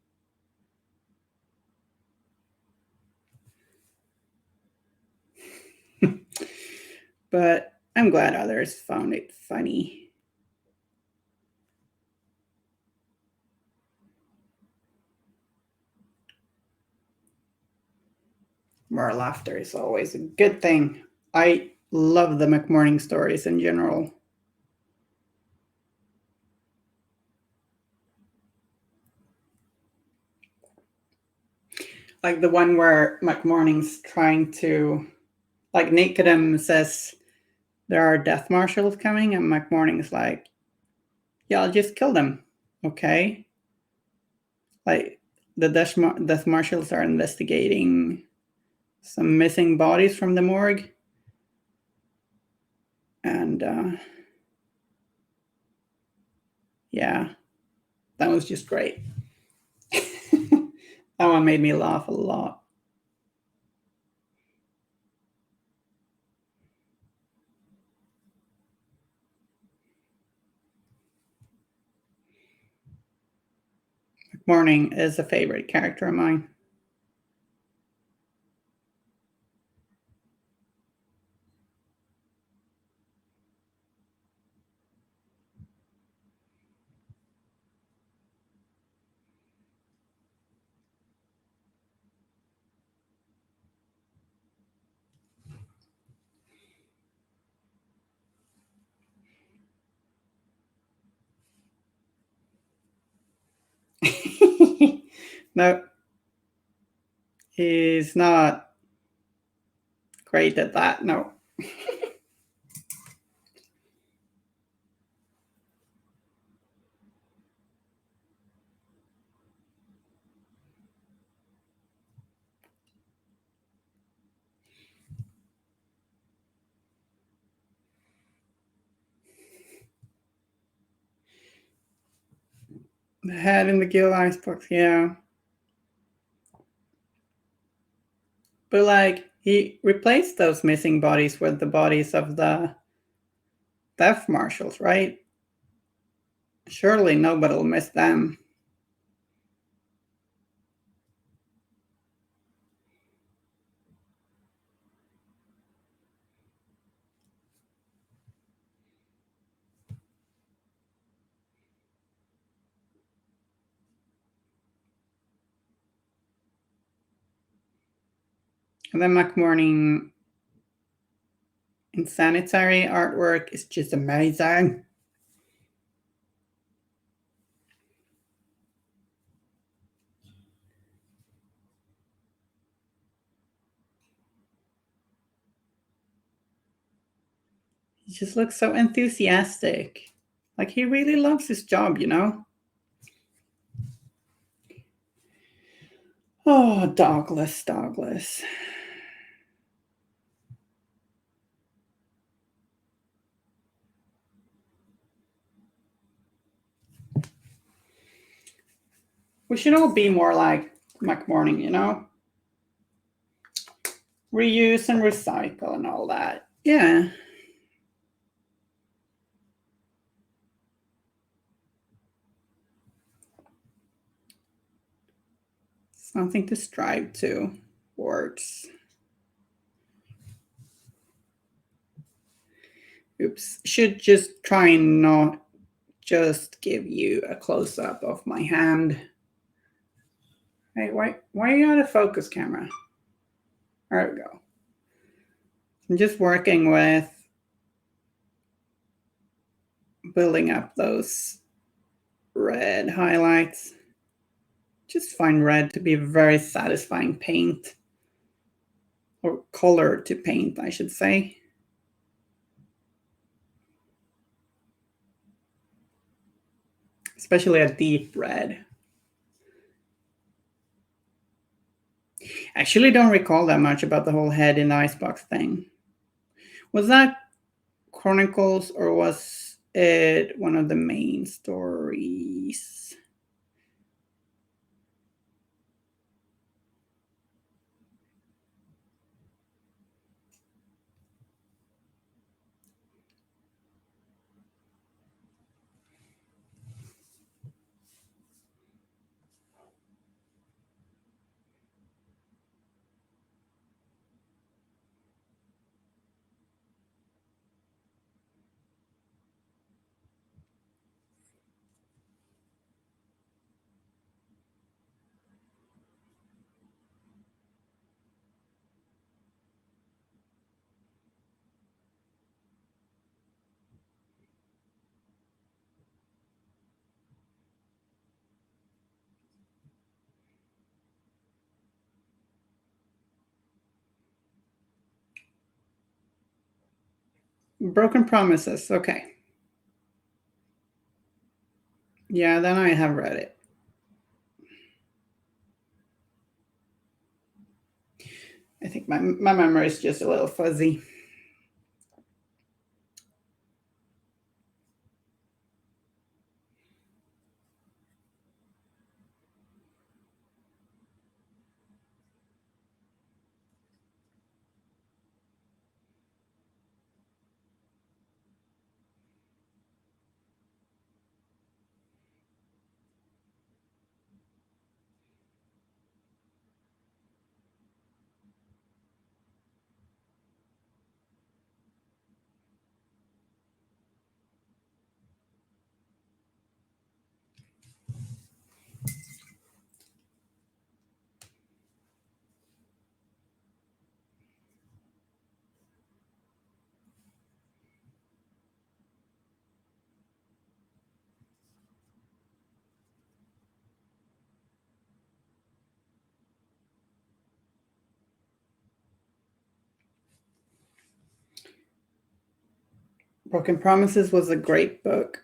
But I'm glad others found it funny. More laughter is always a good thing. I love the McMorning stories in general. Like the one where McMorning's trying to, like Nicodem says, there are death marshals coming, and McMorning's like, yeah, I'll just kill them. Okay. Like the death marshals are investigating some missing bodies from the morgue. And yeah, that was just great. That one made me laugh a lot. Morning is a favorite character of mine. No, he's not great at that. No. The head in the Gill Icebox, yeah. But like He replaced those missing bodies with the bodies of the theft marshals, right? Surely nobody will miss them. And then McMorning insanitary artwork is just amazing. He just looks so enthusiastic. Like he really loves his job, you know? Oh, Douglas. We should all be more like McMorning, you know? Reuse and recycle and all that. Yeah. Something to strive to towards. Oops. Should just try and not just give you a close up of my hand. Hey, why are you out of focus, camera? There we go. I'm just working with building up those red highlights. Just find red to be a very satisfying paint, or color to paint, I should say. Especially a deep red. I actually don't recall that much about the whole head in the icebox thing. Was that Chronicles or was it one of the main stories? Broken Promises. Okay. Yeah, then I have read it. I think my memory is just a little fuzzy. Broken Promises was a great book.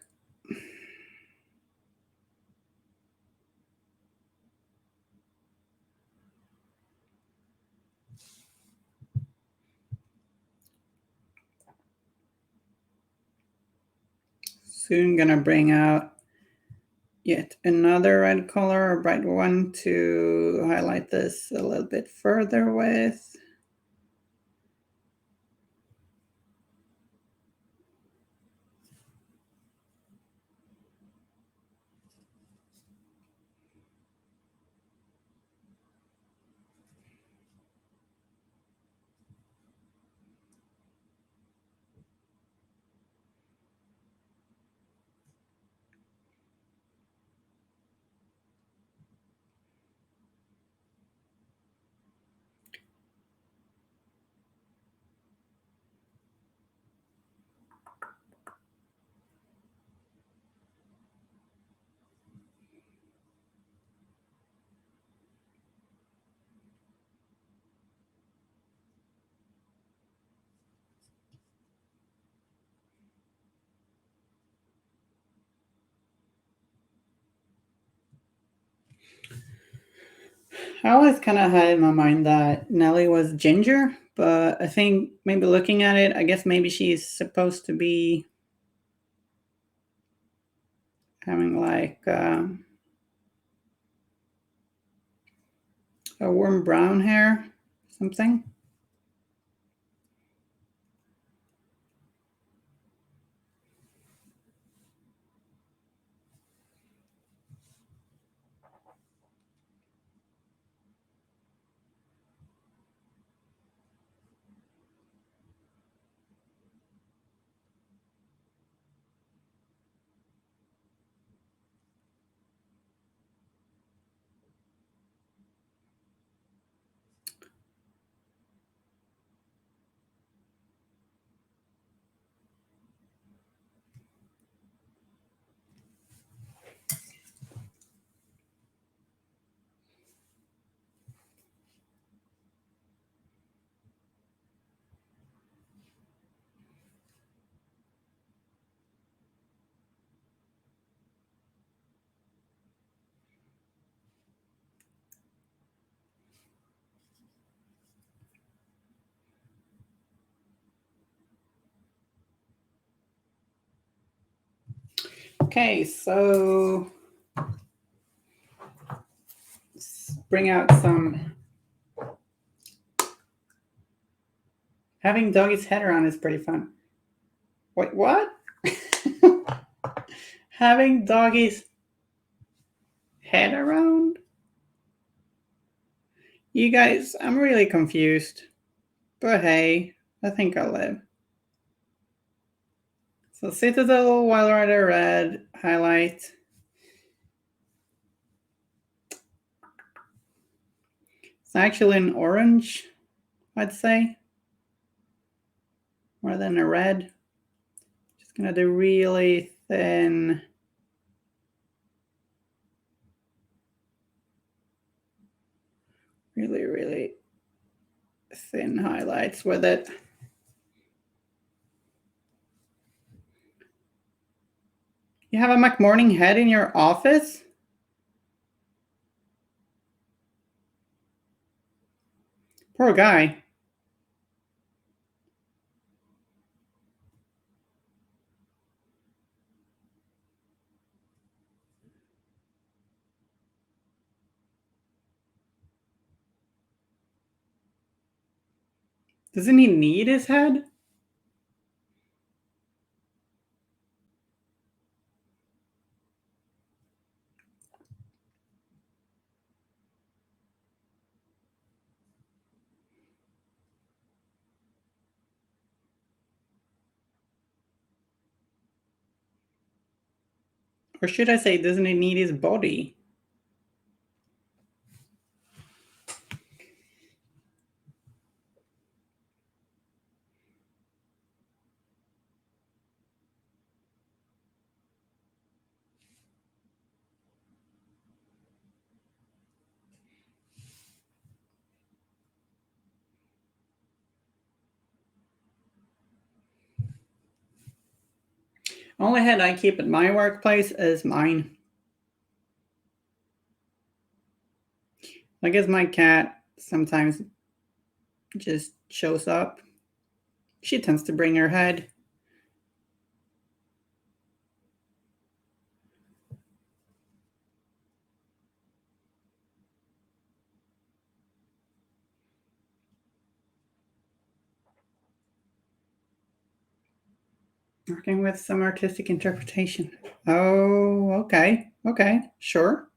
Soon gonna bring out yet another red color, a bright one to highlight this a little bit further with. I always kind of had in my mind that Nellie was ginger, but I think maybe looking at it, I guess maybe she's supposed to be having like a warm brown hair, something. Okay, so let's bring out some. Having doggy's head around is pretty fun. Wait, what? Having doggy's head around? You guys, I'm really confused. But hey, I think I'll live. So Citadel, Wild Rider Red, highlight. It's actually an orange, I'd say. More than a red. Just gonna do really thin. Really, really thin highlights with it. You have a McMorning head in your office? Poor guy. Doesn't he need his head? Or should I say, doesn't he need his body? Only head I keep at my workplace is mine. I guess my cat sometimes just shows up. She tends to bring her head. Working with some artistic interpretation. Oh, okay. Okay. Sure.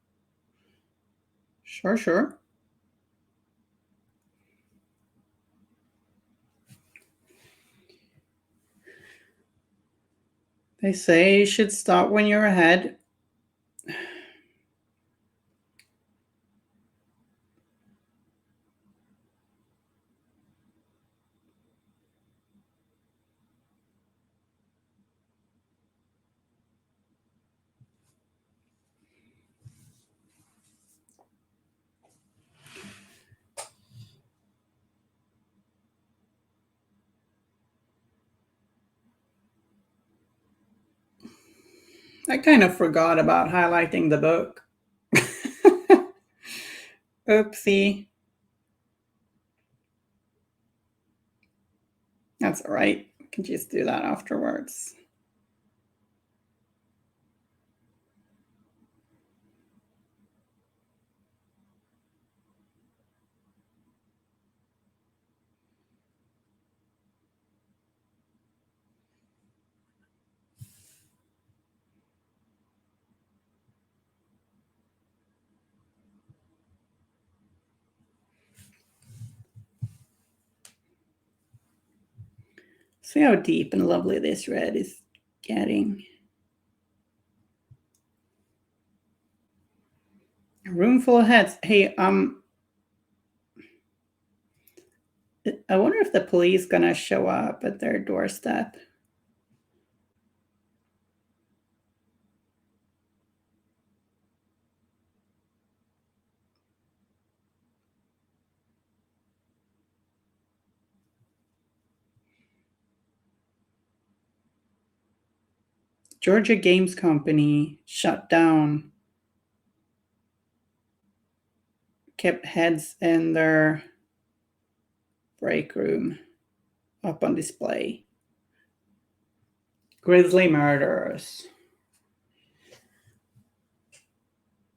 Sure, sure. They say you should stop when you're ahead. I kind of forgot about highlighting the book. Oopsie. That's all right. We can just do that afterwards. See how deep and lovely this red is getting. A room full of heads. Hey, I wonder if the police gonna show up at their doorstep. Georgia Games Company shut down. Kept heads in their break room up on display. Grisly murders.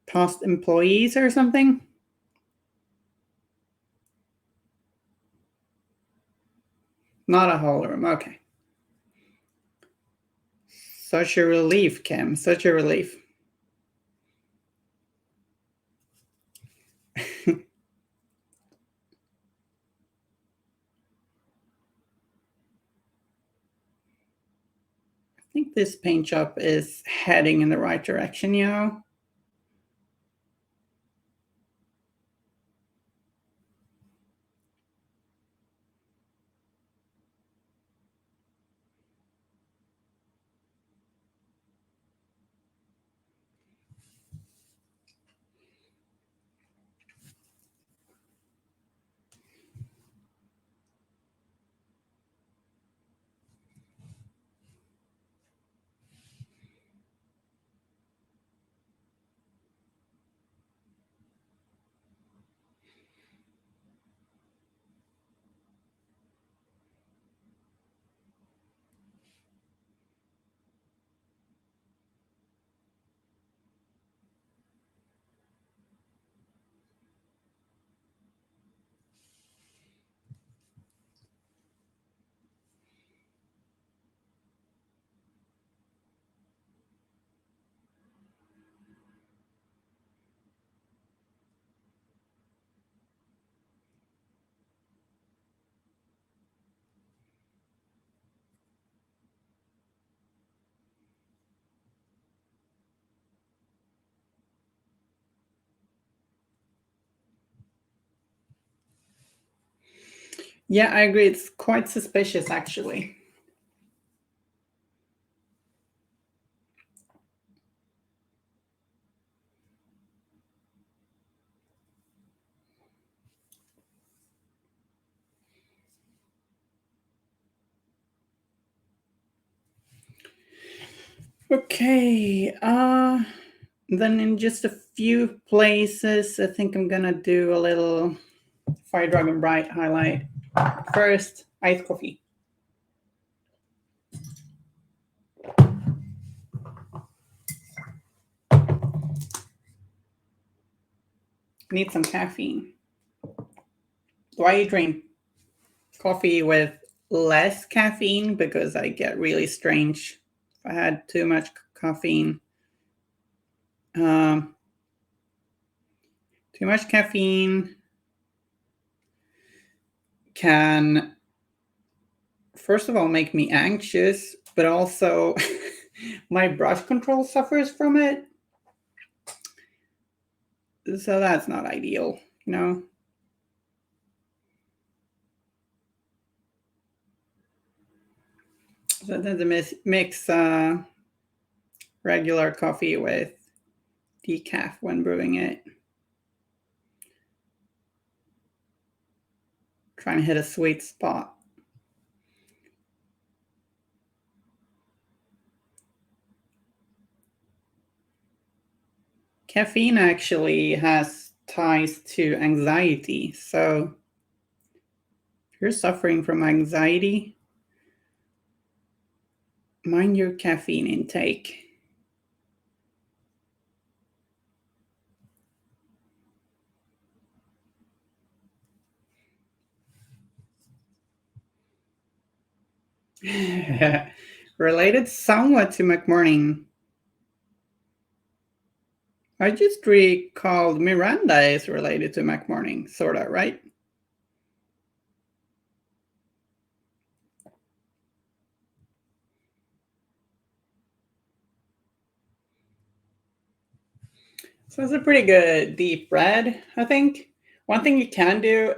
Past employees or something? Not a whole room. Okay. Such a relief, Kim. Such a relief. I think this paint job is heading in the right direction, you know? Yeah, I agree. It's quite suspicious, actually. Okay. Then in just a few places, I think I'm gonna do a little Fire Dragon Bright highlight. First, iced coffee. Need some caffeine. Why you drink coffee with less caffeine? Because I get really strange if I had too much caffeine. Too much caffeine can, first of all, make me anxious, but also my brush control suffers from it. So that's not ideal, you know? So I tend to mix regular coffee with decaf when brewing it. Trying to hit a sweet spot. Caffeine actually has ties to anxiety. So if you're suffering from anxiety, mind your caffeine intake. Related somewhat to McMorning. I just recalled Miranda is related to McMorning, sorta, right? So it's a pretty good deep red, I think. One thing you can do,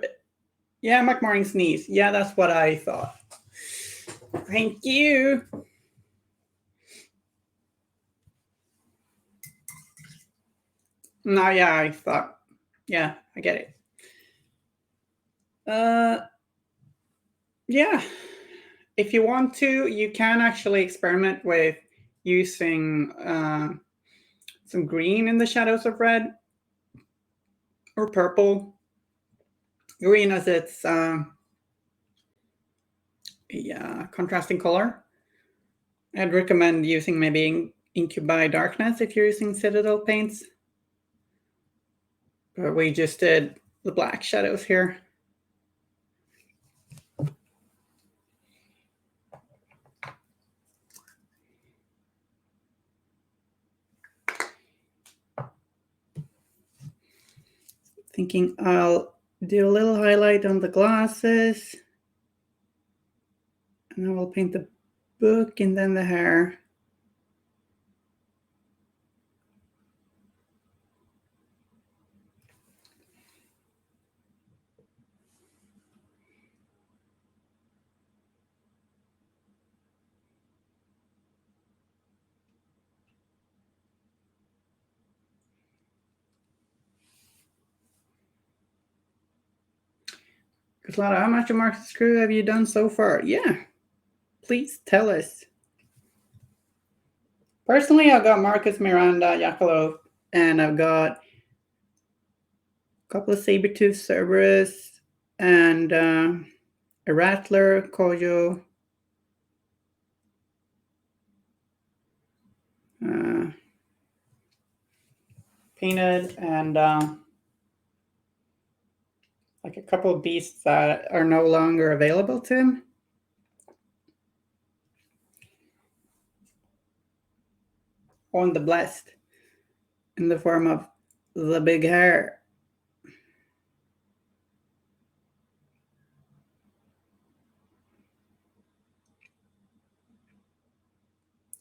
yeah, McMorning sneeze. Yeah, that's what I thought. Thank you. No, yeah, I thought. Yeah, I get it. Yeah, if you want to, you can actually experiment with using some green in the shadows of red or purple. Green as its contrasting color. I'd recommend using maybe Incubi Darkness if you're using Citadel paints. But we just did the black shadows here. Thinking I'll do a little highlight on the glasses. And I will paint the book and then the hair. Carlotta, how much of Marcus Crew have you done so far? Yeah, please tell us. Personally, I've got Marcus, Miranda, Jackalope, and I've got a couple of Sabertooth Cerberus, and a Rattler, Kojo, painted, and like a couple of beasts that are no longer available to him. On the blessed in the form of the big hair.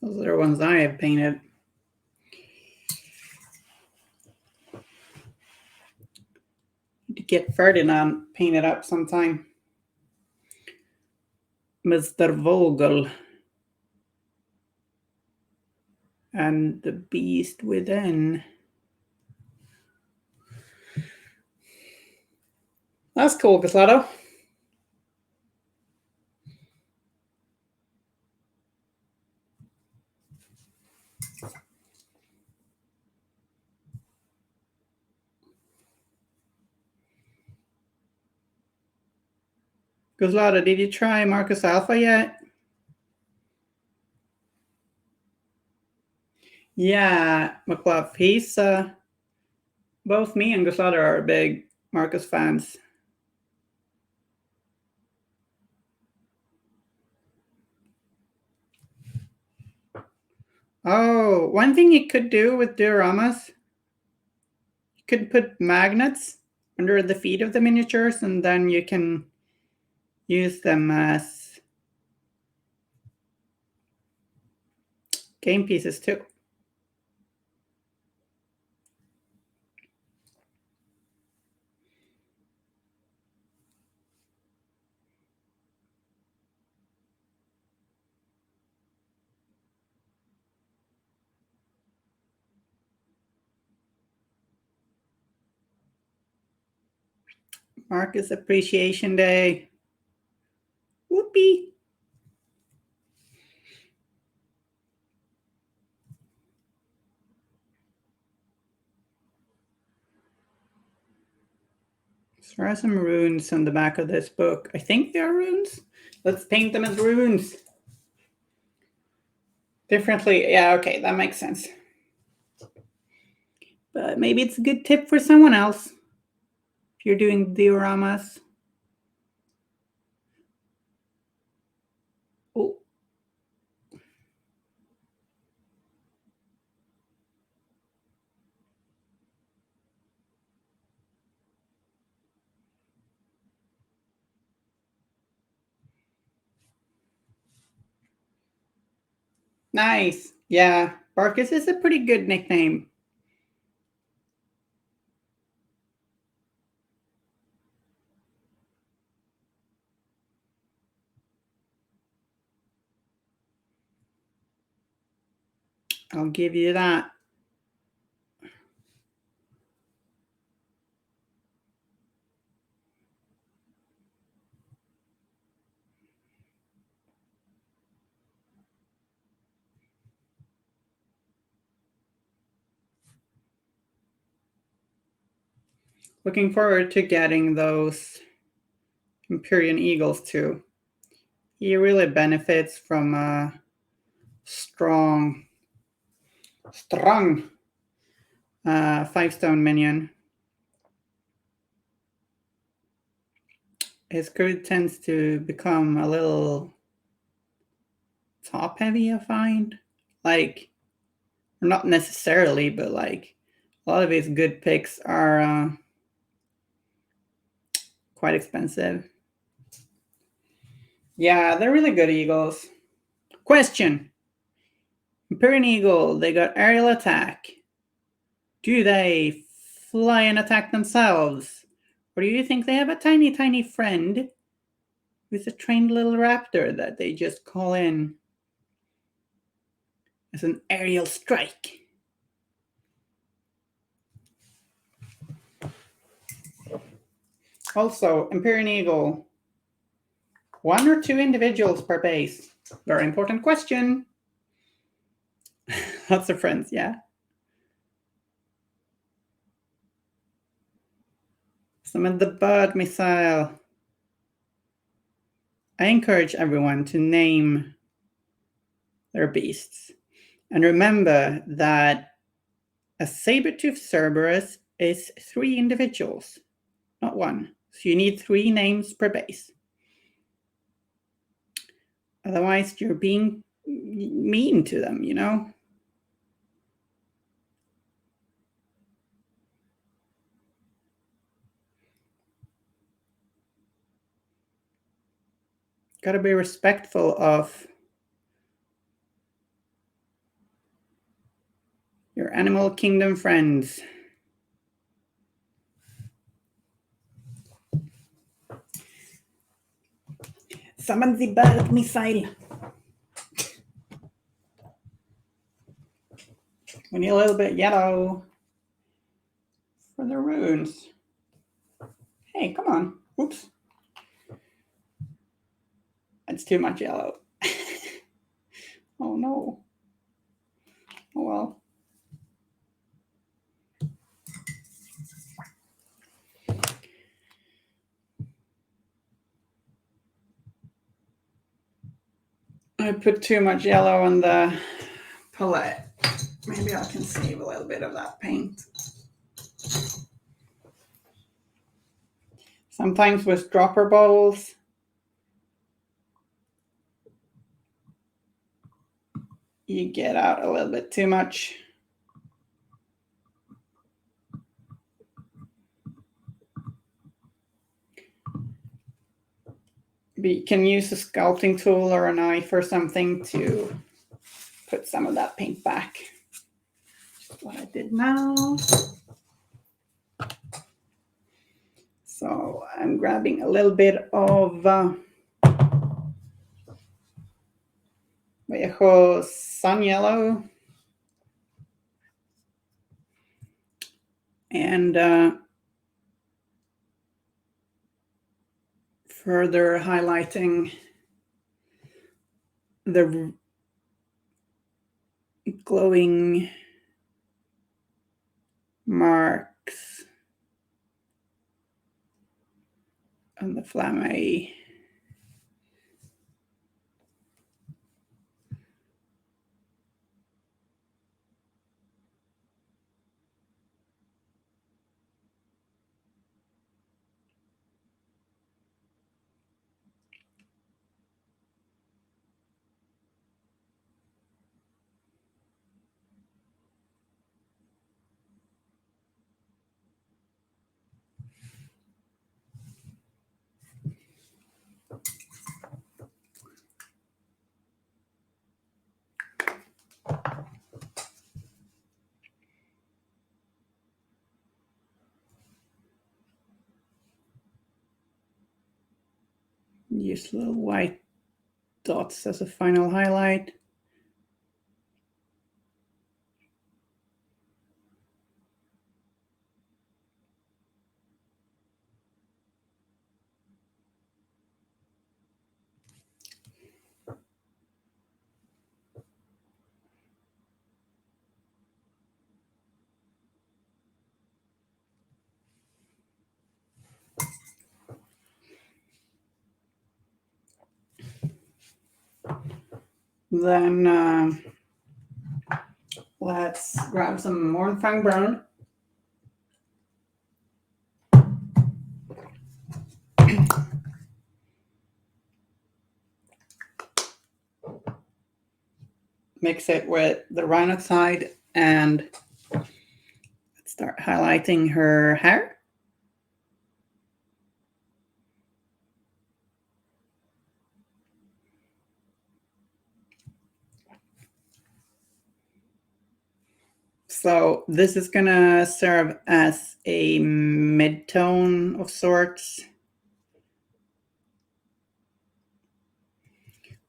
Those are the ones I have painted. Need to get Ferdinand painted up sometime. Mr. Vogel. And the beast within. That's cool, Caslato. Caslato, did you try Marcus Alpha yet? Yeah, McLuff. He's both me and Caslato are big Marcus fans. Oh, one thing you could do with dioramas, you could put magnets under the feet of the miniatures, and then you can use them as game pieces too. Marcus Appreciation Day. Whoopee. There are some runes on the back of this book. I think they are runes. Let's paint them as runes. Differently. Yeah, okay, that makes sense. But maybe it's a good tip for someone else if you're doing dioramas. Oh. Nice. Yeah, Barkus is a pretty good nickname. I'll give you that. Looking forward to getting those Empyrean Eagles too. He really benefits from a strong 5-stone minion. His crew tends to become a little top heavy, I find. Like, not necessarily, but like a lot of his good picks are quite expensive. Yeah, they're really good eagles. Question. Empyrean Eagle, they got aerial attack. Do they fly and attack themselves? Or do you think they have a tiny, tiny friend who's a trained little raptor that they just call in as an aerial strike? Also, Empyrean Eagle, 1 or 2 individuals per base? Very important question. Lots of friends, yeah. Summon the bird missile. I encourage everyone to name their beasts. And remember that a saber-toothed Cerberus is 3 individuals, not 1. So you need 3 names per base. Otherwise, you're being mean to them, you know? Gotta be respectful of your animal kingdom friends. Summon the bird missile. We need a little bit yellow for the runes. Hey, come on. Oops. That's too much yellow. Oh no. Oh well. I put too much yellow on the palette. Maybe I can save a little bit of that paint. Sometimes with dropper bottles, you get out a little bit too much. You can use a sculpting tool or a knife or something to put some of that paint back. Just what I did now. So I'm grabbing a little bit of Vallejo Sun Yellow and further highlighting the glowing marks on the Flamme. Use little white dots as a final highlight. Then let's grab some Mornfang brown. Mix it with the rhinox hide and let's start highlighting her hair. So this is gonna serve as a mid-tone of sorts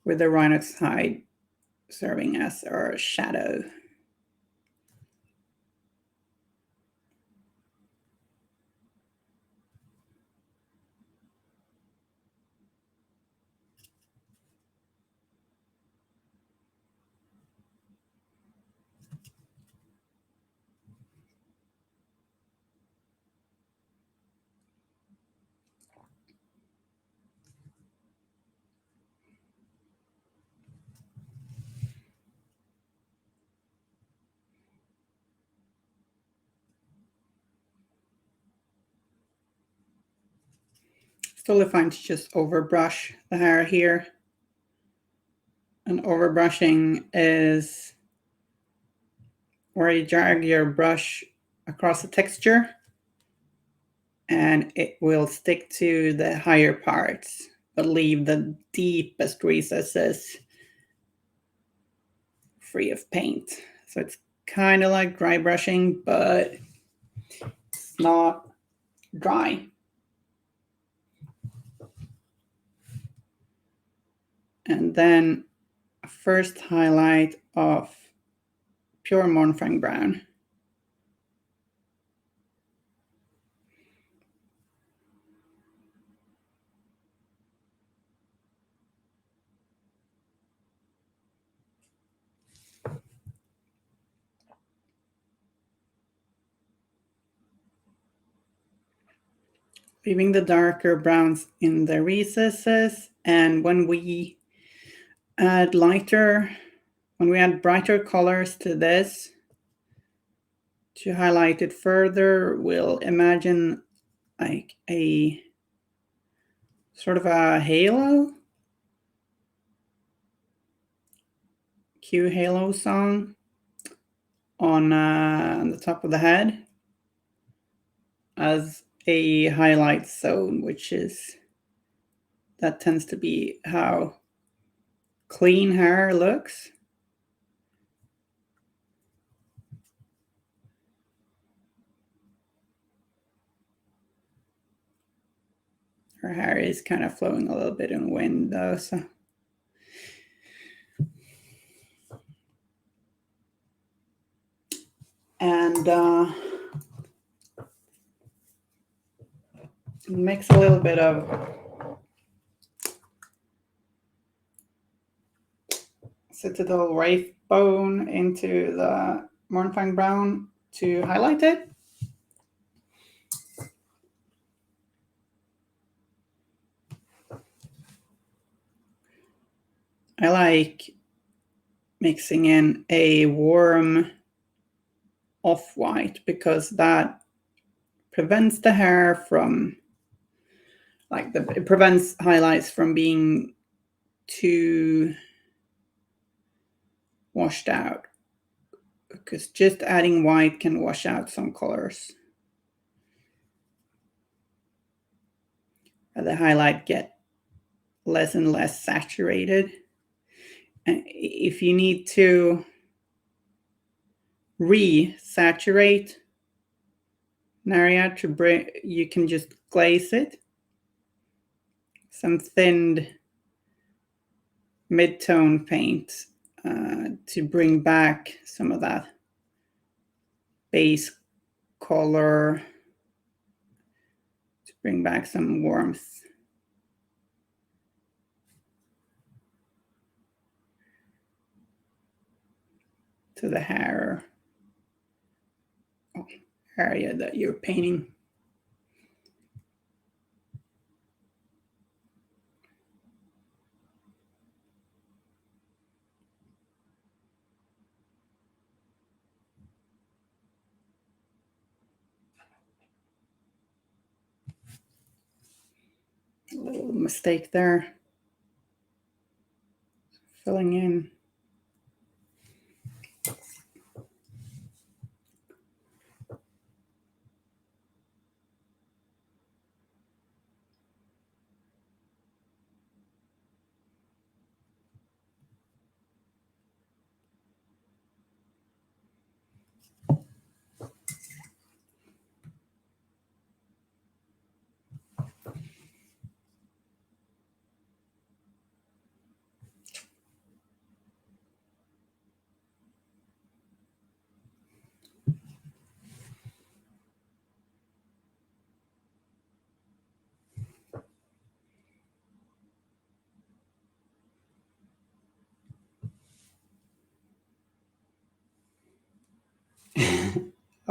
with the rhinox hide serving as our shadow. It's totally fine to just overbrush the hair here. And overbrushing is where you drag your brush across the texture and it will stick to the higher parts, but leave the deepest recesses free of paint. So it's kind of like dry brushing, but it's not dry. And then a first highlight of pure Mornfang brown. Leaving the darker browns in the recesses, and when we add brighter colors to this to highlight it further, we'll imagine like a sort of a halo, Q halo song on the top of the head as a highlight zone, that tends to be how clean hair looks. Her hair is kind of flowing a little bit in the wind though, so. And mix a little bit of citadel wraith bone into the Mornfang brown to highlight it. I like mixing in a warm off-white because that prevents the hair from, it prevents highlights from being too washed out, because just adding white can wash out some colors. The highlight get less and less saturated. And if you need to re-saturate an area you can just glaze it. Some thinned mid-tone paint to bring back some of that base color, to bring back some warmth. To the hair area that you're painting. A little mistake there. Filling in.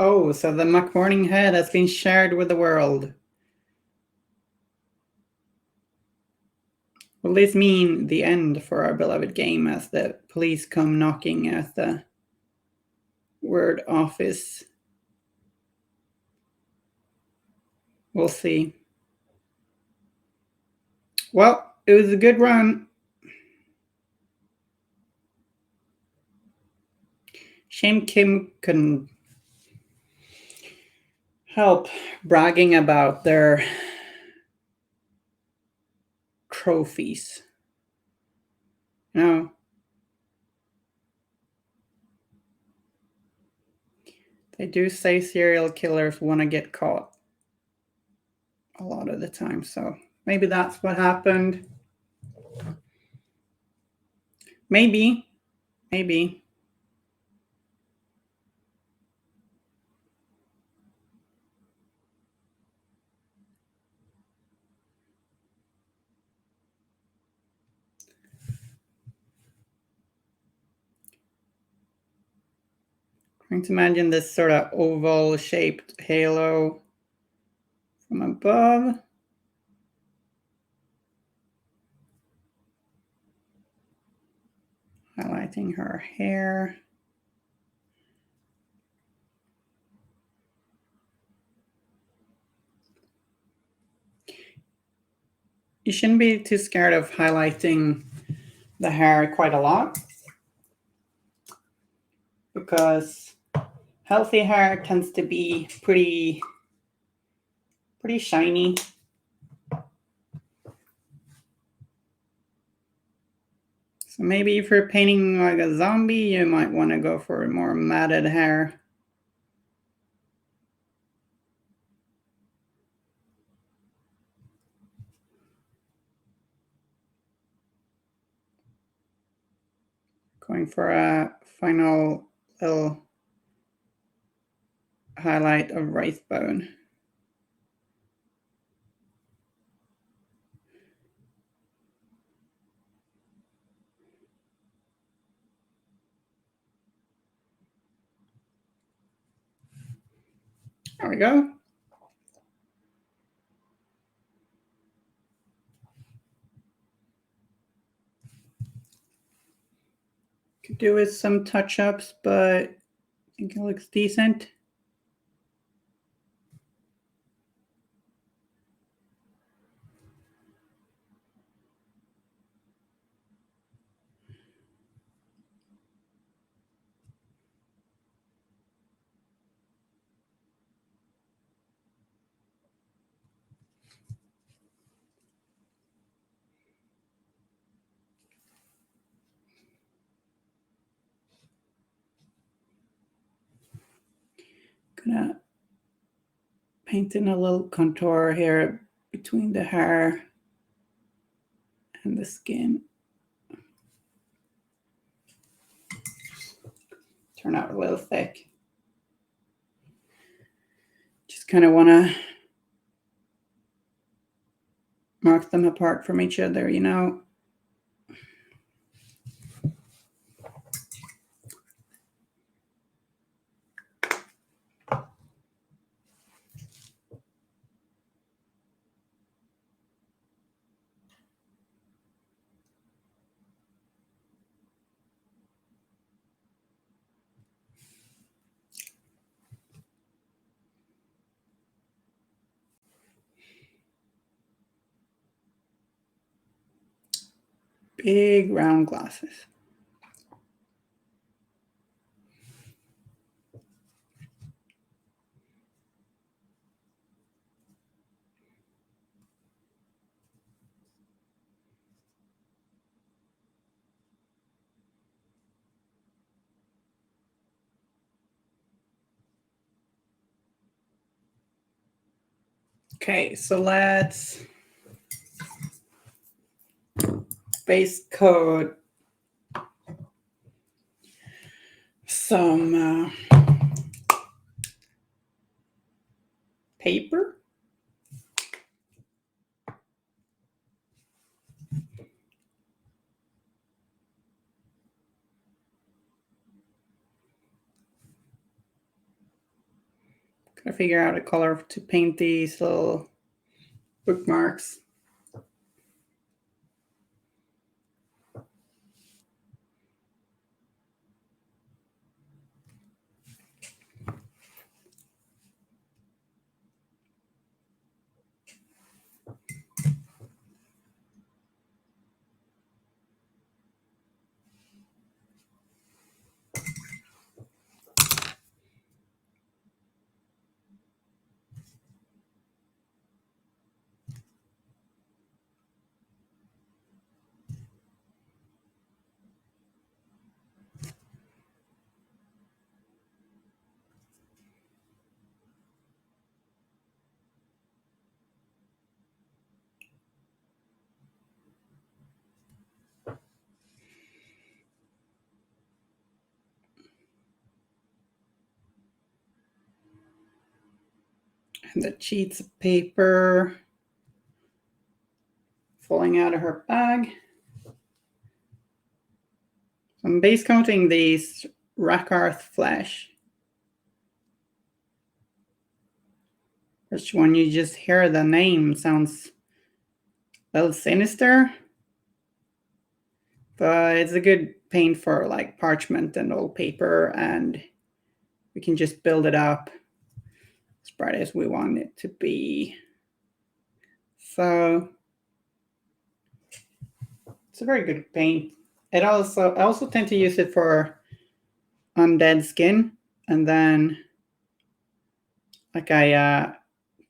Oh, so the McMorning head has been shared with the world. Will this mean the end for our beloved game as the police come knocking at the word office? We'll see. Well, it was a good run. Shame Kim couldn't help bragging about their trophies. You know, they do say serial killers want to get caught a lot of the time, so maybe that's what happened. Maybe. Trying to imagine this sort of oval-shaped halo from above. Highlighting her hair. You shouldn't be too scared of highlighting the hair quite a lot, because healthy hair tends to be pretty shiny. So maybe if you're painting like a zombie, you might want to go for more matted hair. Going for a final little highlight of Wraithbone. There we go. do with some touch-ups, but I think it looks decent. Gonna paint in a little contour here between the hair and the skin. Turn out a little thick. Just kind of want to mark them apart from each other, you know. Big round glasses. Okay, so let's base coat some paper. Gotta figure out a color to paint these little bookmarks. And the sheets of paper falling out of her bag. So I'm base coating these Rakarth flesh. First one, you just hear the name, sounds a little sinister, but it's a good paint for like parchment and old paper, and we can just build it up as bright as we want it to be. So it's a very good paint. I also tend to use it for undead skin, and then like I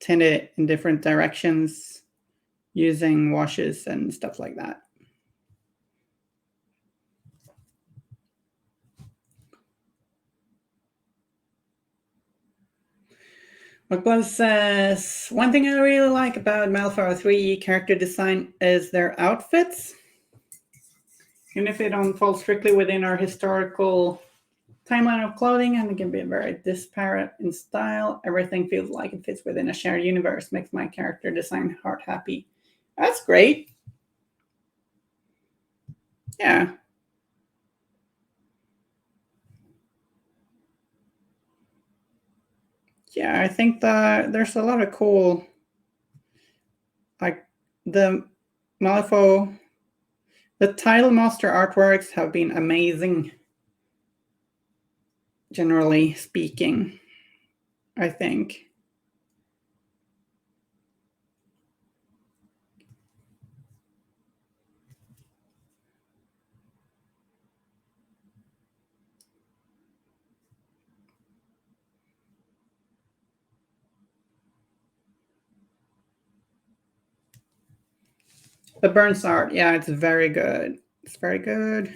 tint it in different directions using washes and stuff like that. Mukbal says, one thing I really like about Malifaux 3 character design is their outfits. Even if they don't fall strictly within our historical timeline of clothing and it can be very disparate in style, everything feels like it fits within a shared universe, makes my character design heart happy. That's great. Yeah. Yeah, I think that there's a lot of cool, like the Malifaux, the Title Master artworks have been amazing. generally speaking, I think. The Burns art, yeah, it's very good. It's very good.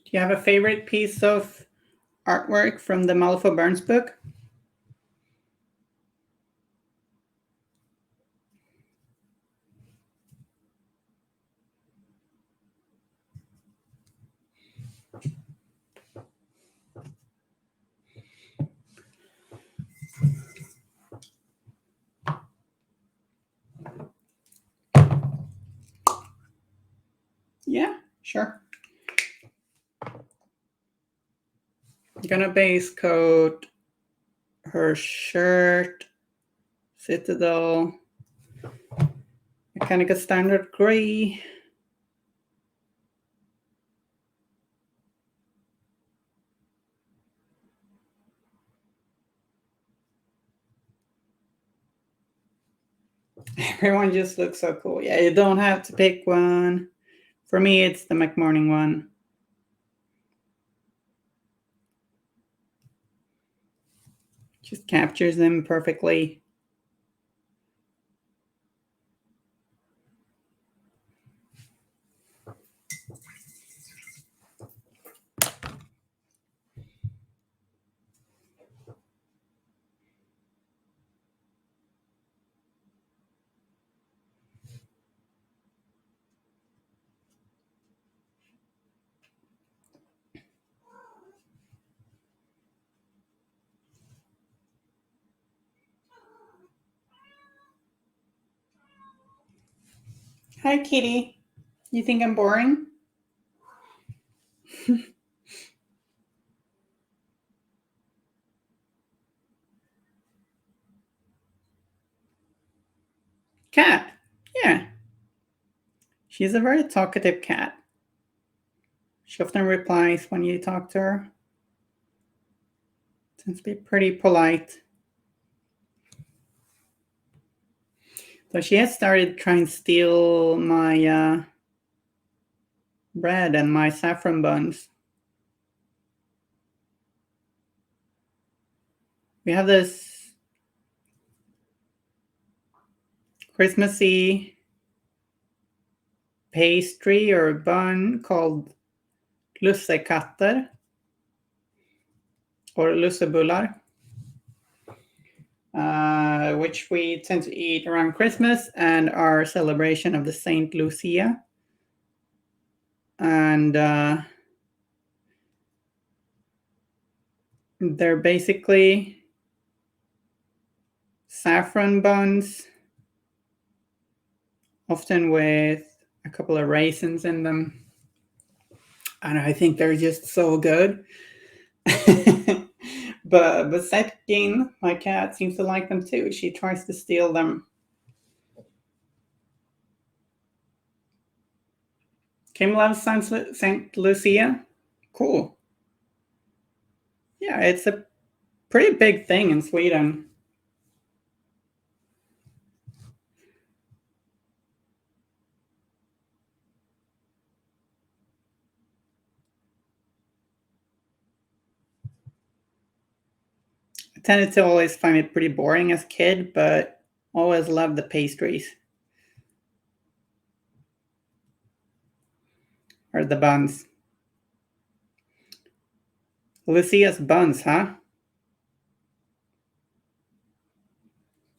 Do you have a favorite piece of artwork from the Malifaux Burns book? Yeah, sure. I'm gonna base coat her shirt, Citadel, Mechanica Standard Gray. Everyone just looks so cool. Yeah, you don't have to pick one. For me, it's the McMorning one. Just captures them perfectly. Hi, Kitty. You think I'm boring? Cat. Yeah. She's a very talkative cat. She often replies when you talk to her. Tends to be pretty polite. So she has started trying to steal my bread and my saffron buns. We have this Christmassy pastry or bun called lussekatter or lussebullar, which we tend to eat around Christmas and our celebration of the Saint Lucia. And they're basically saffron buns, often with a couple of raisins in them. And I think they're just so good. but Setkin, my cat, seems to like them too. She tries to steal them. Kim loves Saint Lucia. Cool. Yeah, it's a pretty big thing in Sweden. I tended to always find it pretty boring as a kid, but always loved the pastries. Or the buns. Lucia's buns, huh?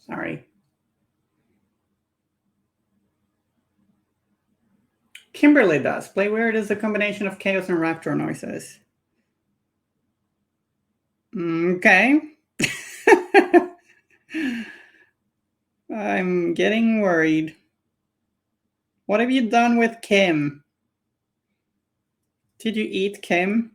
Sorry. Kimberly does. Play weird is a combination of chaos and raptor noises. Okay. I'm getting worried. What have you done with Kim? Did you eat Kim?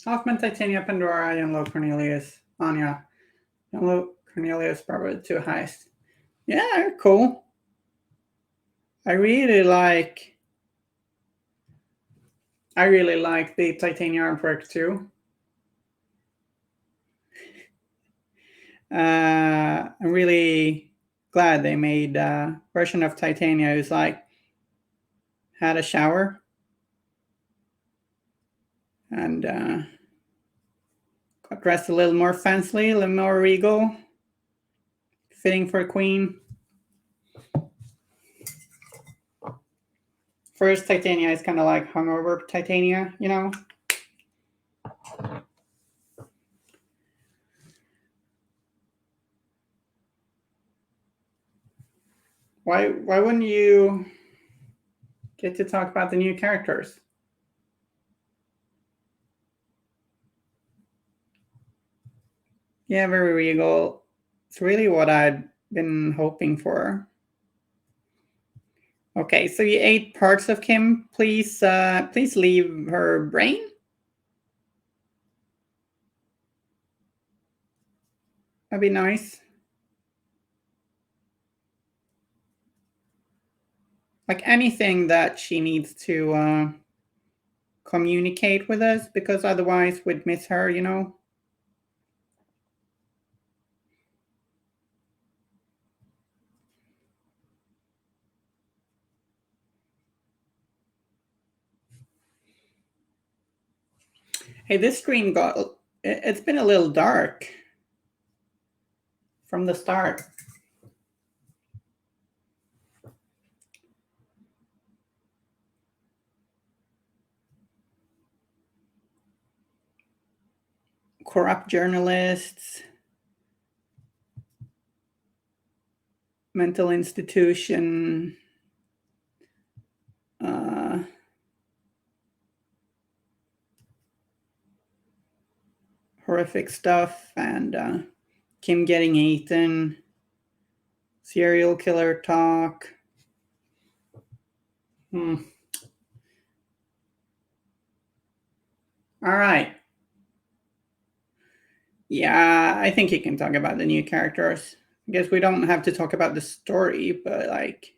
Hoffman, Titania, Pandora, Young Cornelius, Anya. Young Cornelius, probably the two highest. Yeah, they're cool. I really like the Titania artwork too. I'm really glad they made a version of Titania who's like had a shower and got dressed a little more fancily, a little more regal, fitting for a queen. First Titania is kind of like hungover Titania, you know? Why wouldn't you get to talk about the new characters? Yeah, very regal. It's really what I've been hoping for. Okay, so you ate parts of Kim. Please leave her brain. That'd be nice. Like anything that she needs to communicate with us, because otherwise we'd miss her, you know? Hey, this stream it's been a little dark from the start. Corrupt journalists, mental institution, horrific stuff, and Kim getting eaten, serial killer talk. All right. Yeah, I think you can talk about the new characters. I guess we don't have to talk about the story, but like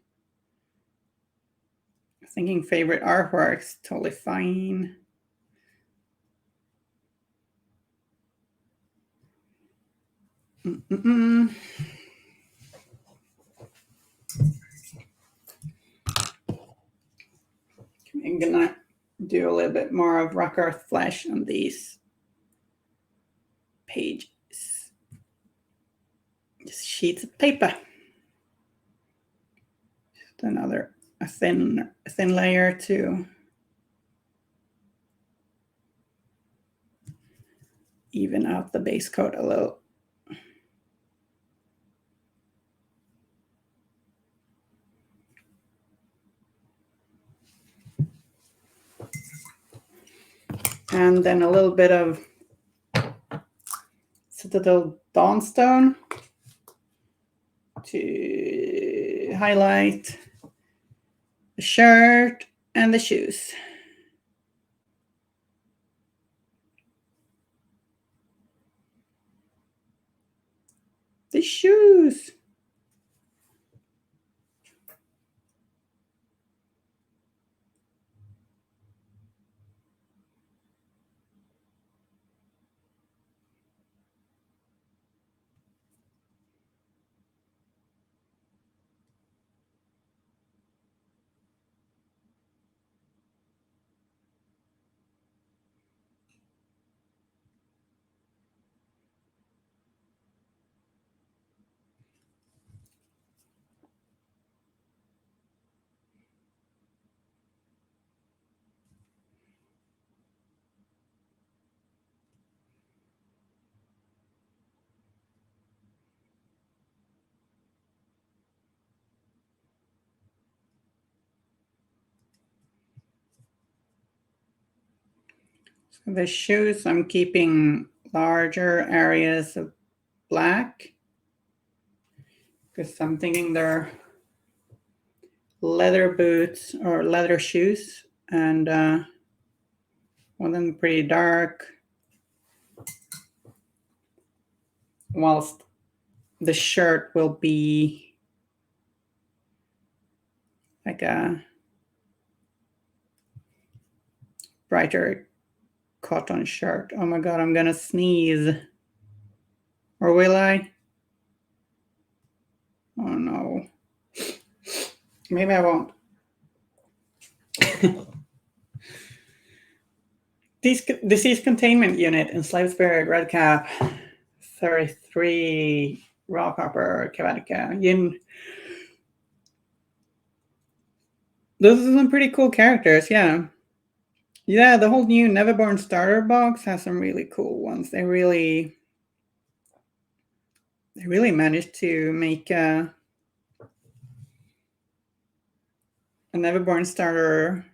thinking favorite artworks, totally fine. I'm gonna do a little bit more of Rock Earth Flesh on these pages. Just sheets of paper. Just another a thin layer to even out the base coat a little. And then a little bit of the little dawnstone to highlight the shirt and the shoes. The shoes. So the shoes, I'm keeping larger areas of black because I'm thinking they're leather boots or leather shoes, and one of them pretty dark, whilst the shirt will be like a brighter cotton shirt. Oh my god, I'm gonna sneeze. Or will I? Oh no. Maybe I won't. Disease containment unit in Slave Spirit, Red Cap, 33, Raw Copper, Kavanica, Yin. Those are some pretty cool characters, yeah. Yeah, the whole new Neverborn starter box has some really cool ones. They really managed to make a Neverborn starter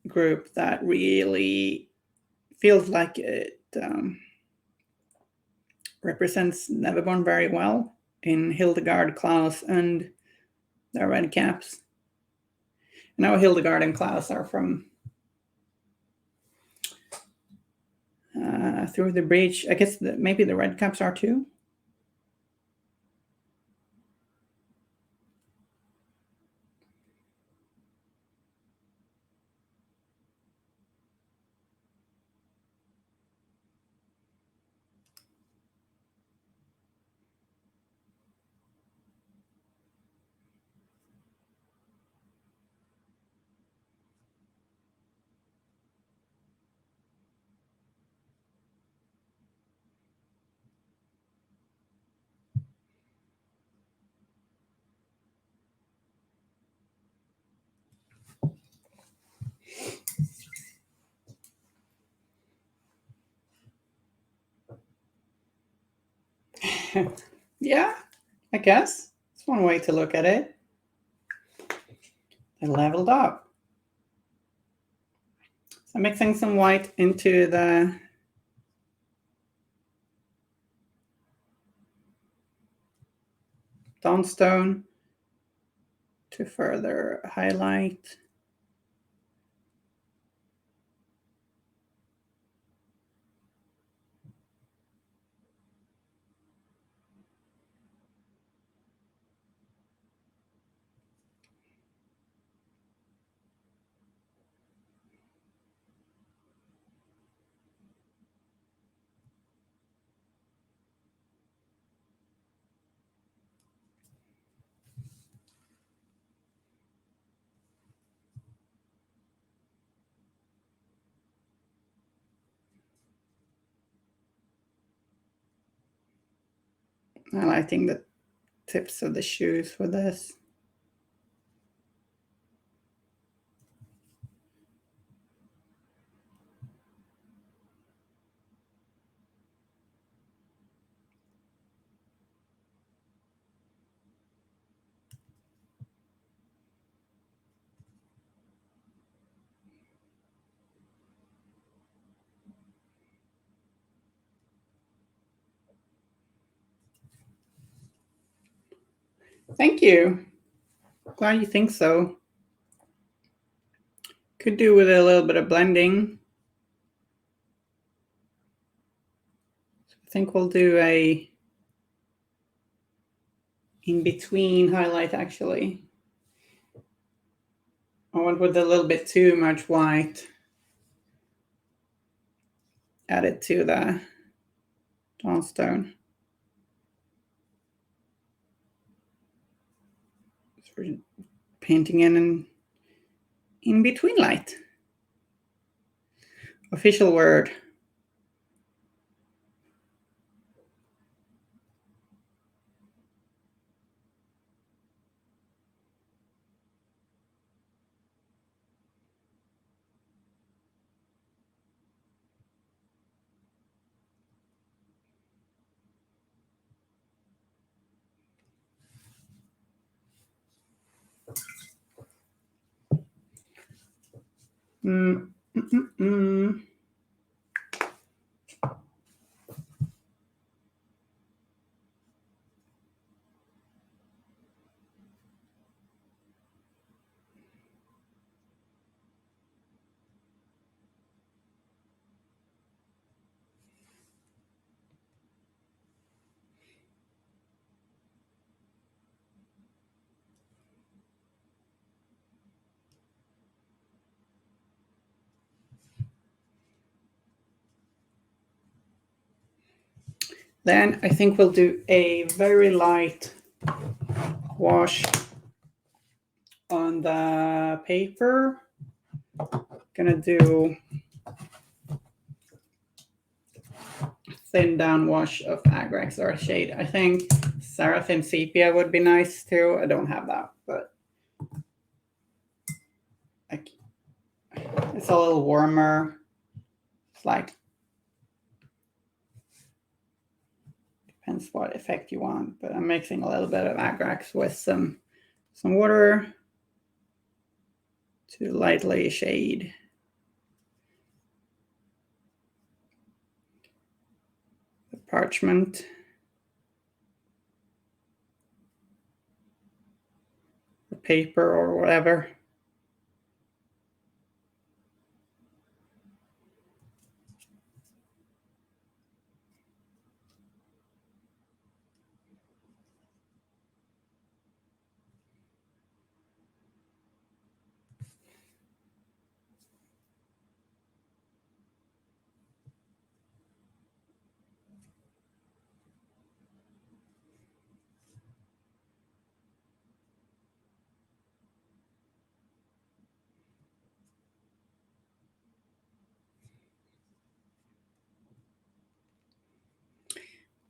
group that really feels like it represents Neverborn very well in Hildegard, Klaus, and the Red Caps. I know Hildegard and Klaus are from Through the Breach. I guess maybe the Red Caps are too. Yeah, I guess. It's one way to look at it. They leveled up. So mixing some white into the Dawnstone to further highlight. Highlighting the tips of the shoes for this. Thank you. Glad you think so. Could do with a little bit of blending. I think we'll do a in-between highlight, actually. I went with a little bit too much white. Add it to the dawnstone. So we're painting in an in-between light. Official word. Then I think we'll do a very light wash on the paper. Gonna do thin down wash of Agrax or a shade. I think Seraphim Sepia would be nice too. I don't have that, but it's a little warmer. It's like, depends what effect you want, but I'm mixing a little bit of Agrax with some water to lightly shade. The parchment. The paper or whatever.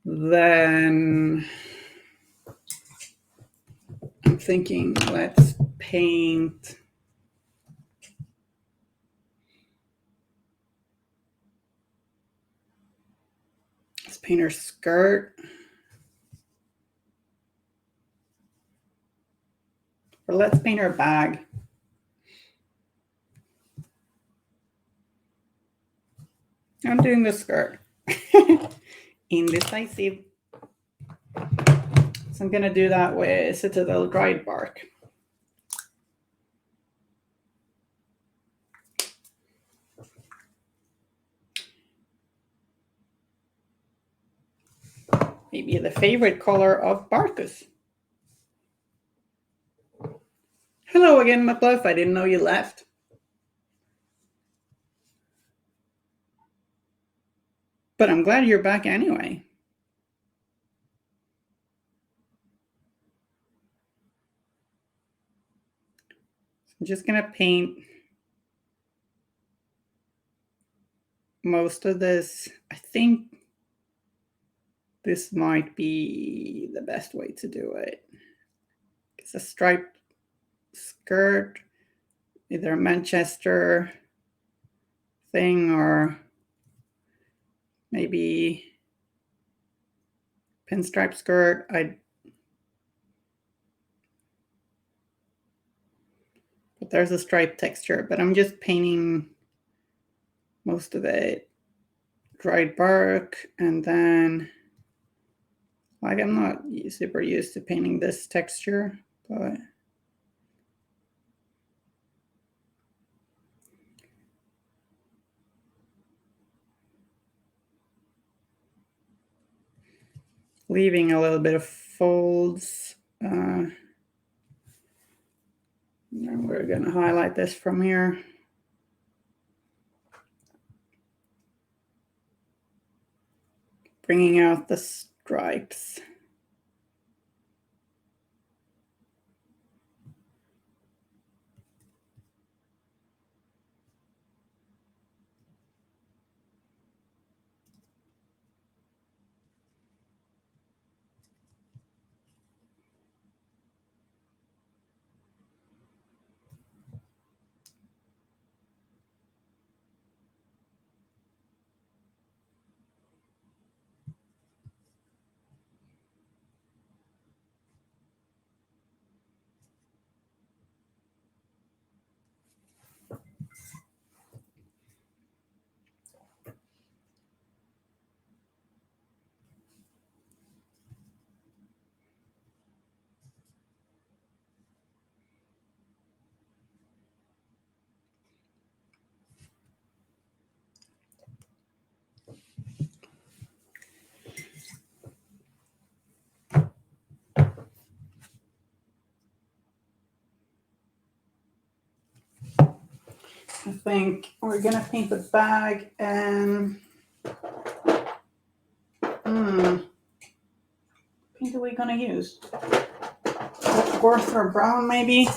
Then I'm thinking, let's paint her skirt. Or let's paint her bag. I'm doing the skirt. Indecisive. So I'm going to do that with Citadel dried bark. Maybe the favorite color of Barkus. Hello again, Macluff. I didn't know you left. But I'm glad you're back anyway. I'm just going to paint most of this. I think this might be the best way to do it. It's a striped skirt, either a Manchester thing or maybe pinstripe skirt. But there's a stripe texture, but I'm just painting most of it dried bark and then Like, I'm not super used to painting this texture, but leaving a little bit of folds. And we're going to highlight this from here. Bringing out the stripes. I think we're gonna paint the bag and paint are we gonna use? Gorthra brown maybe?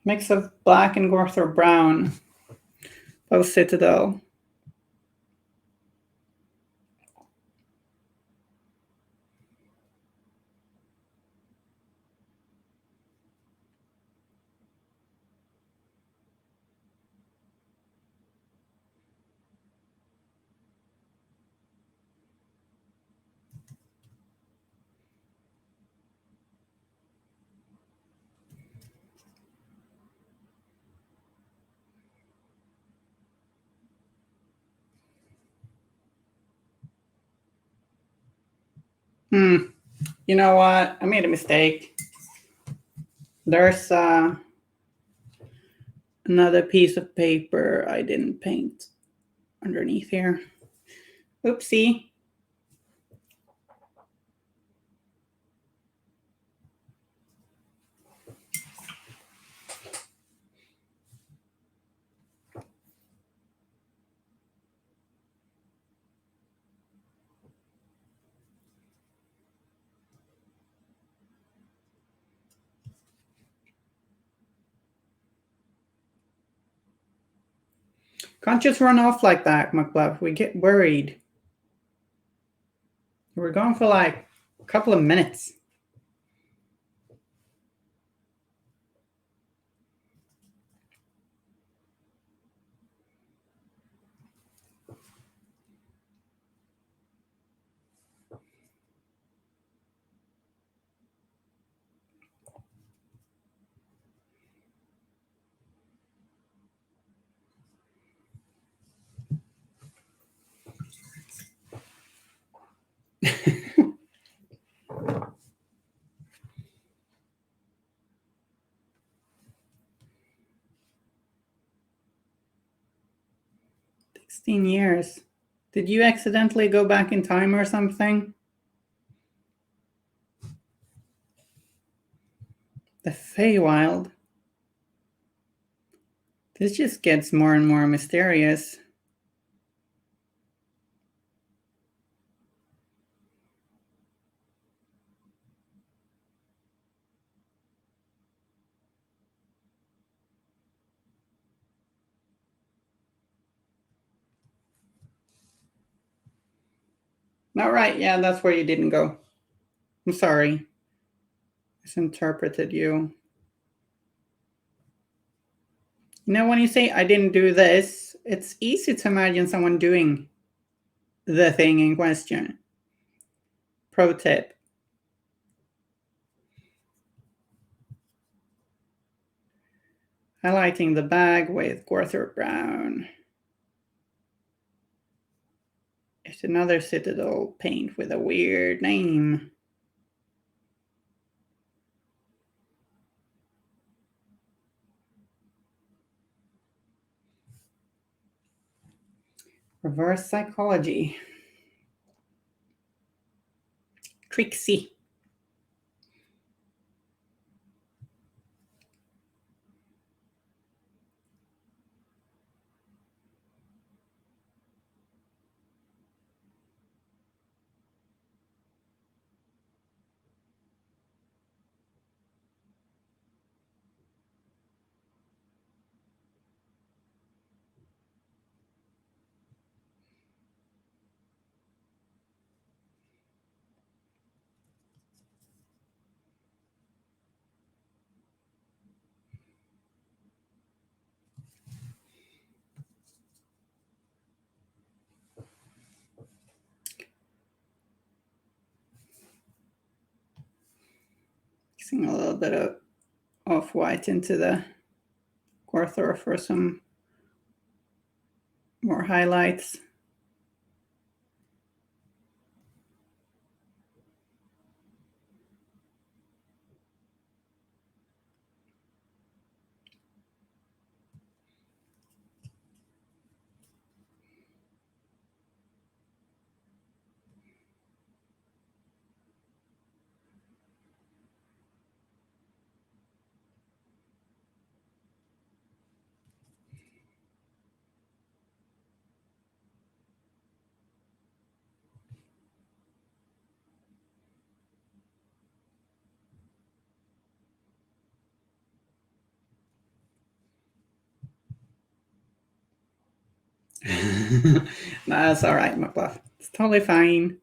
Mix of black and Gorthra brown. Both Citadel. You know what? I made a mistake. There's another piece of paper I didn't paint underneath here. Oopsie. Can't just run off like that, McBluff. We get worried. We're going for like a couple of minutes. $16. Did you accidentally go back in time or something? The Feywild. This just gets more and more mysterious. Not right. Yeah, that's where you didn't go. I'm sorry. Misinterpreted you. You know, when you say I didn't do this, it's easy to imagine someone doing the thing in question. Pro tip. Highlighting the bag with Gorthor Brown. It's another Citadel paint with a weird name. Reverse Psychology. Trixie. Mixing a little bit of off-white into the Gorthor for some more highlights. That's all right, McBluff. It's totally fine.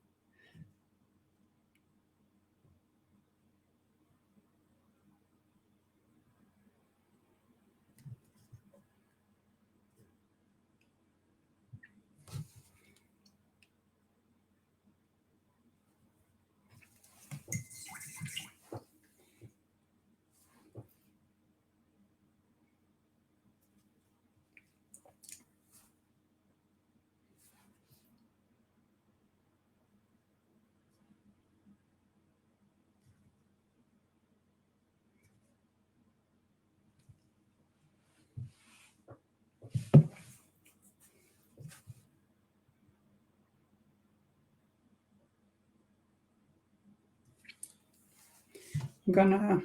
I'm gonna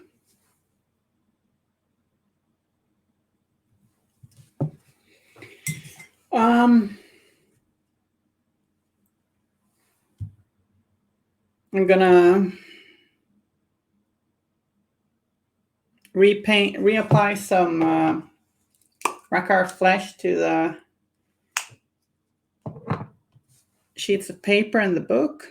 I'm gonna reapply some Rackar flesh to the sheets of paper in the book.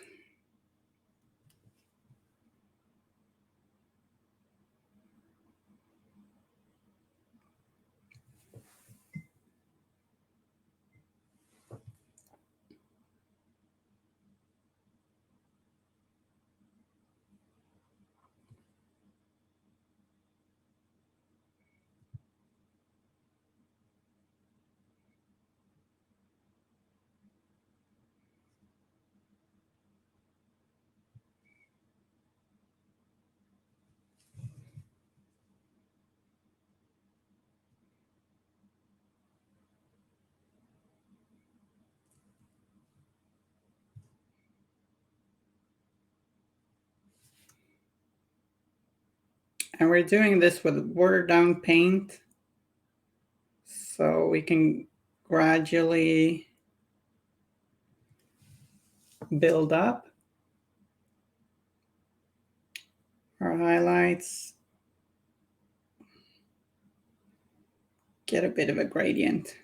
And we're doing this with watered down paint, so we can gradually build up our highlights, get a bit of a gradient.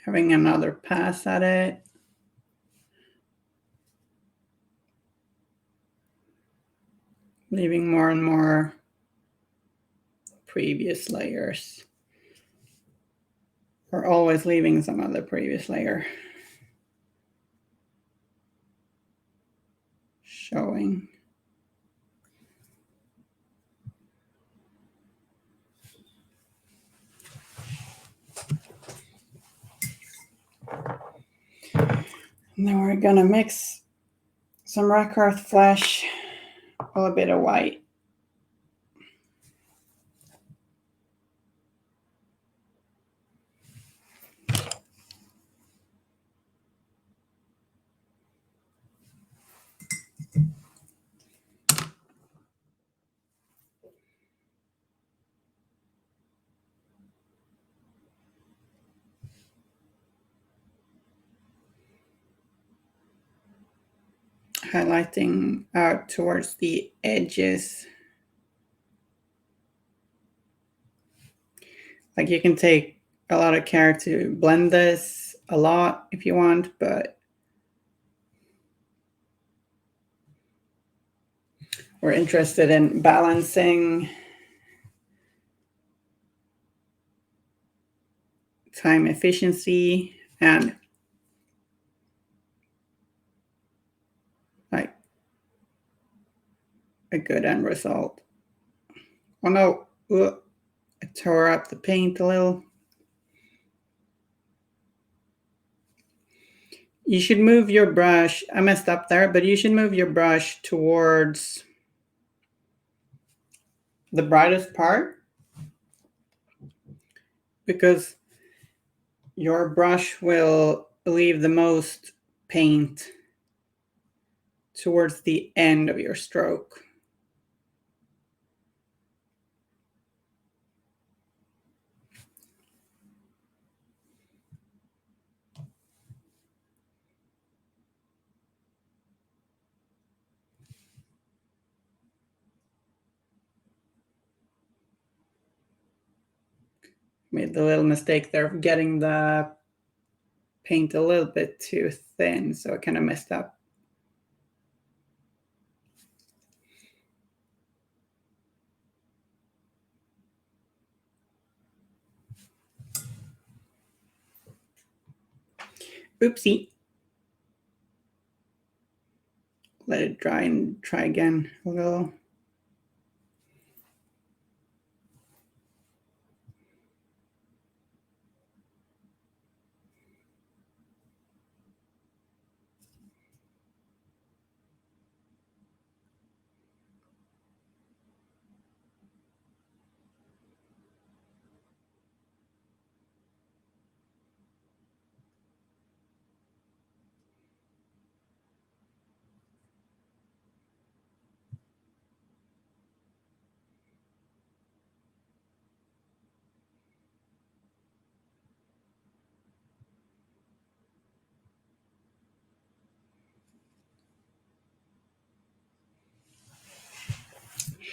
having another pass at it. Leaving more and more previous layers. Or always leaving some of the previous layer showing. And then we're gonna mix some rock earth flesh with a bit of white. Highlighting out towards the edges. Like you can take a lot of care to blend this a lot if you want, but we're interested in balancing time efficiency and like a good end result. Oh no, I tore up the paint a little. You should move your brush, I messed up there, but you should move your brush towards the brightest part because your brush will leave the most paint towards the end of your stroke. Made the little mistake there of getting the paint a little bit too thin, so it kind of messed up. Oopsie. Let it dry and try again a little.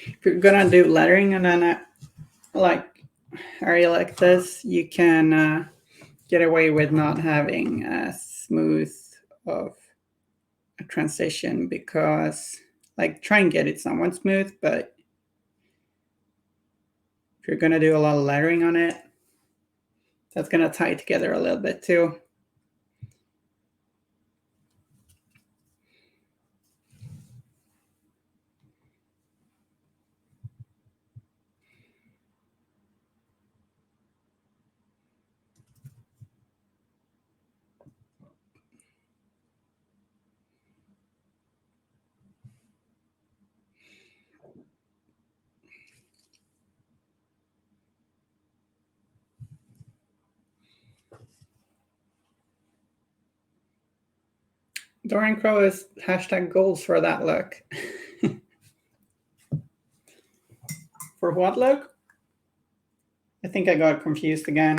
If you're gonna do lettering and then like area like this, you can get away with not having as smooth of a transition because like try and get it somewhat smooth, but if you're gonna do a lot of lettering on it, that's gonna tie it together a little bit too. Dorian Crow is hashtag goals for that look. For what look? I think I got confused again.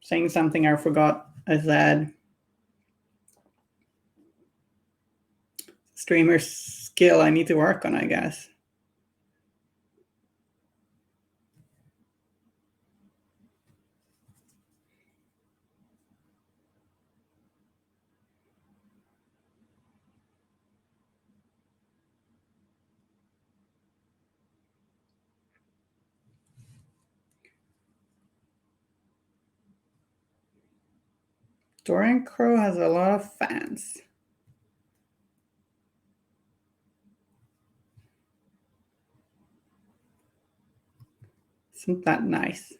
Saying something I forgot I said. Streamer skill I need to work on, I guess. Dorian Crow has a lot of fans. Isn't that nice?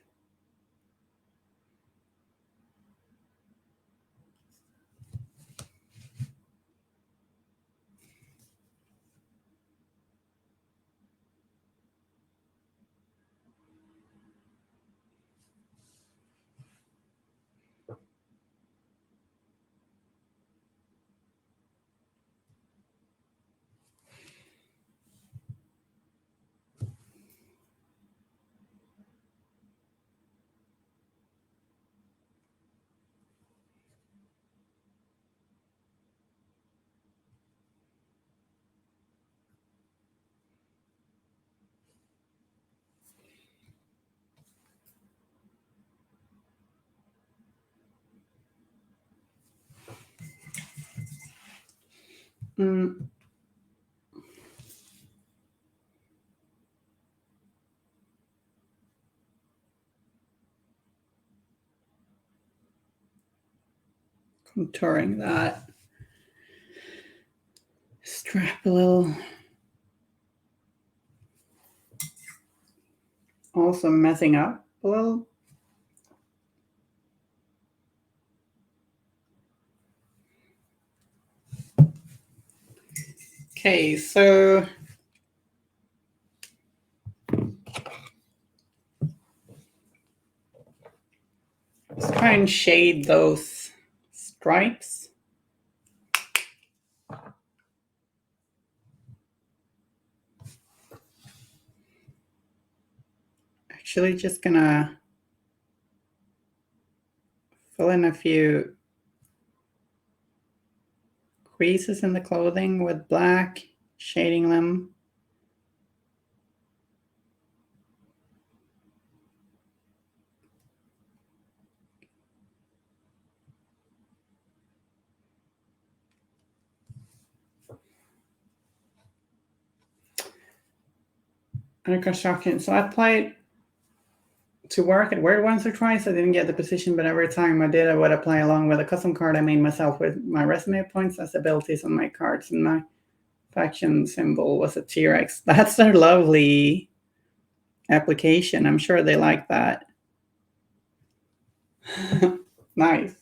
Contouring that strap a little. Also messing up a little. Okay, so let's try and shade those stripes. Actually, just gonna fill in a few creases in the clothing with black, shading them. And construction. So I applied to work at Word once or twice. I didn't get the position, but every time I did, I would apply along with a custom card I made myself with my resume points as abilities on my cards, and my faction symbol was a T-Rex. That's a lovely application. I'm sure they like that. Nice.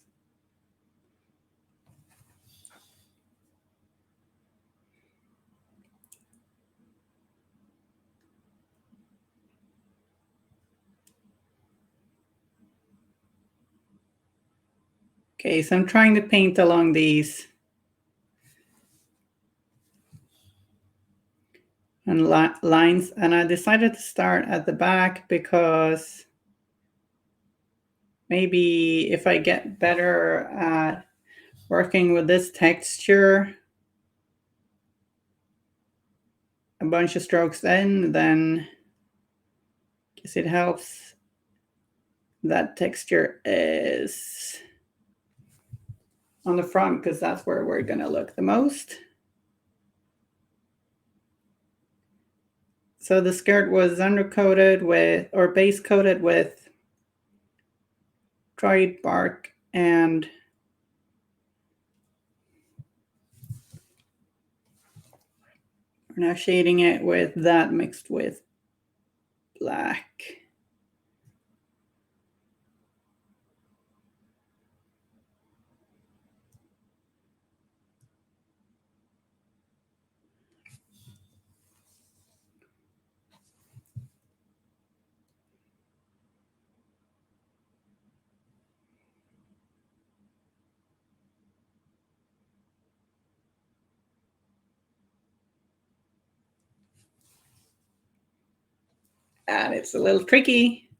Okay, so I'm trying to paint along these and lines, and I decided to start at the back because maybe if I get better at working with this texture a bunch of strokes in, then I guess it helps that texture is on the front because that's where we're gonna look the most. So the skirt was undercoated with, or base coated with dried bark, and we're now shading it with that mixed with black. And it's a little tricky.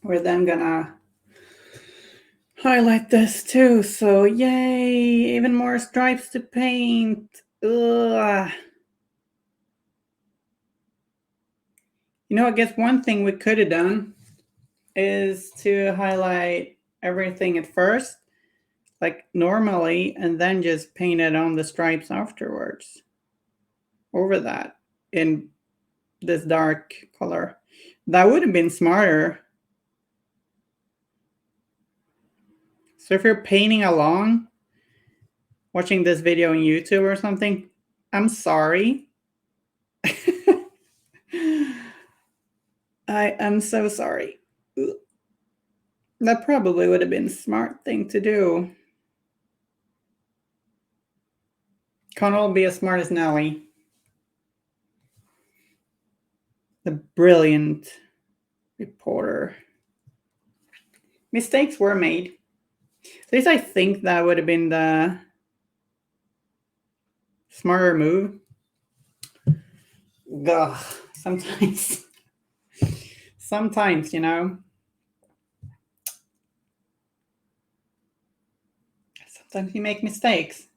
we're then gonna highlight this too. So yay, even more stripes to paint. Ugh. You know, I guess one thing we could have done is to highlight everything at first, like normally, and then just paint it on the stripes afterwards over that in this dark color. That would have been smarter. So if you're painting along, watching this video on YouTube or something, I'm sorry. I am so sorry. That probably would have been a smart thing to do. Can't all be as smart as Nellie. The brilliant reporter. Mistakes were made. At least I think that would have been the smarter move. Ugh, sometimes. Sometimes, you know. Sometimes you make mistakes.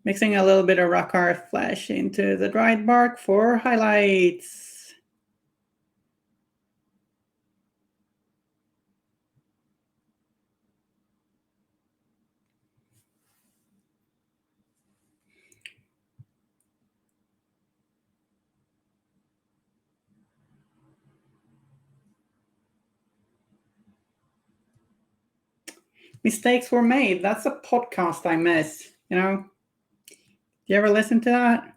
Mixing a little bit of rock art flesh into the dried bark for highlights. Mistakes were made. That's a podcast I miss, you know. You ever listen to that?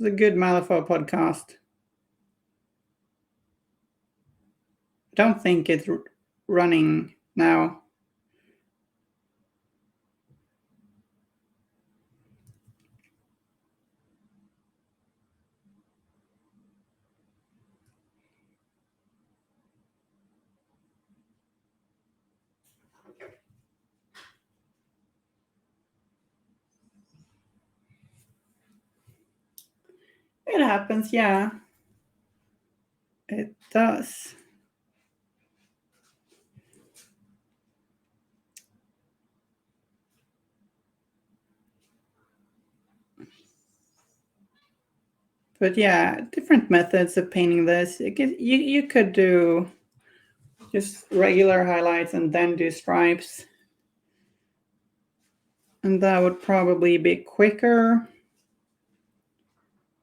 It's a good Malifaux podcast. I don't think it's running now. It happens, yeah. It does. But yeah, different methods of painting this. You could do just regular highlights and then do stripes. And that would probably be quicker.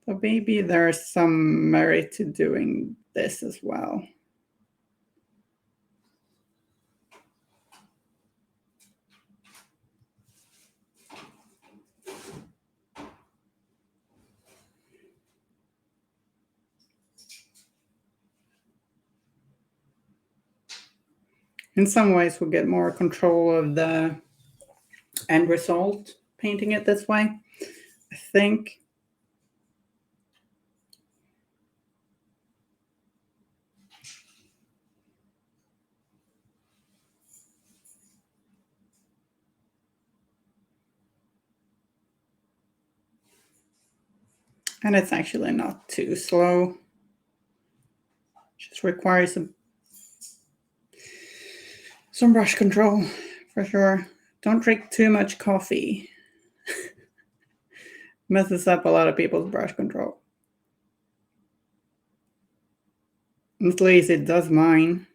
So maybe there's some merit to doing this as well. In some ways, we'll get more control of the end result painting it this way, I think. And it's actually not too slow. Just requires some brush control for sure. Don't drink too much coffee. Messes up a lot of people's brush control. At least it does mine.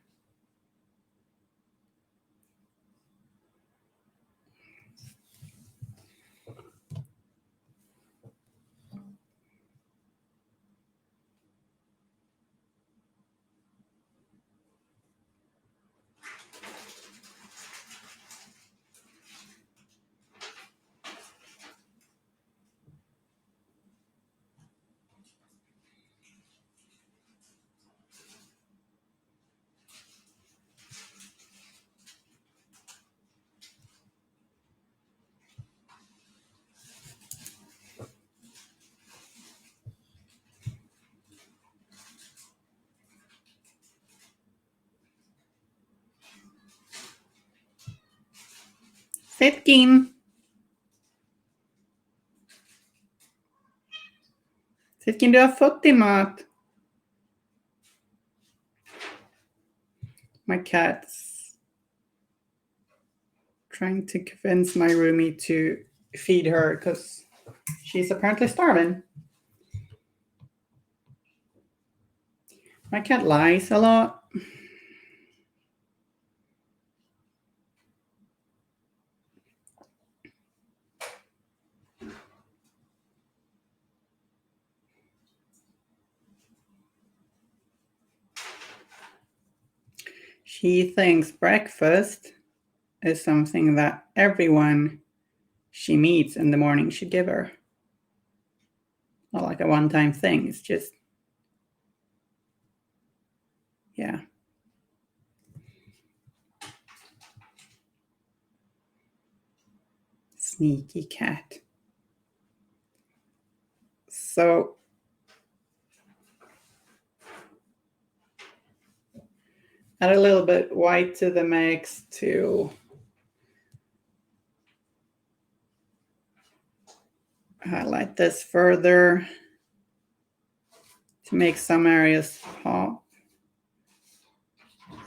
Fitkin. Fitkin, du har fått i mat. My cat's trying to convince my roomie to feed her because she's apparently starving. My cat lies a lot. She thinks breakfast is something that everyone she meets in the morning should give her. Not like a one-time thing. It's just, yeah. Sneaky cat. So add a little bit white to the mix to highlight this further, to make some areas pop.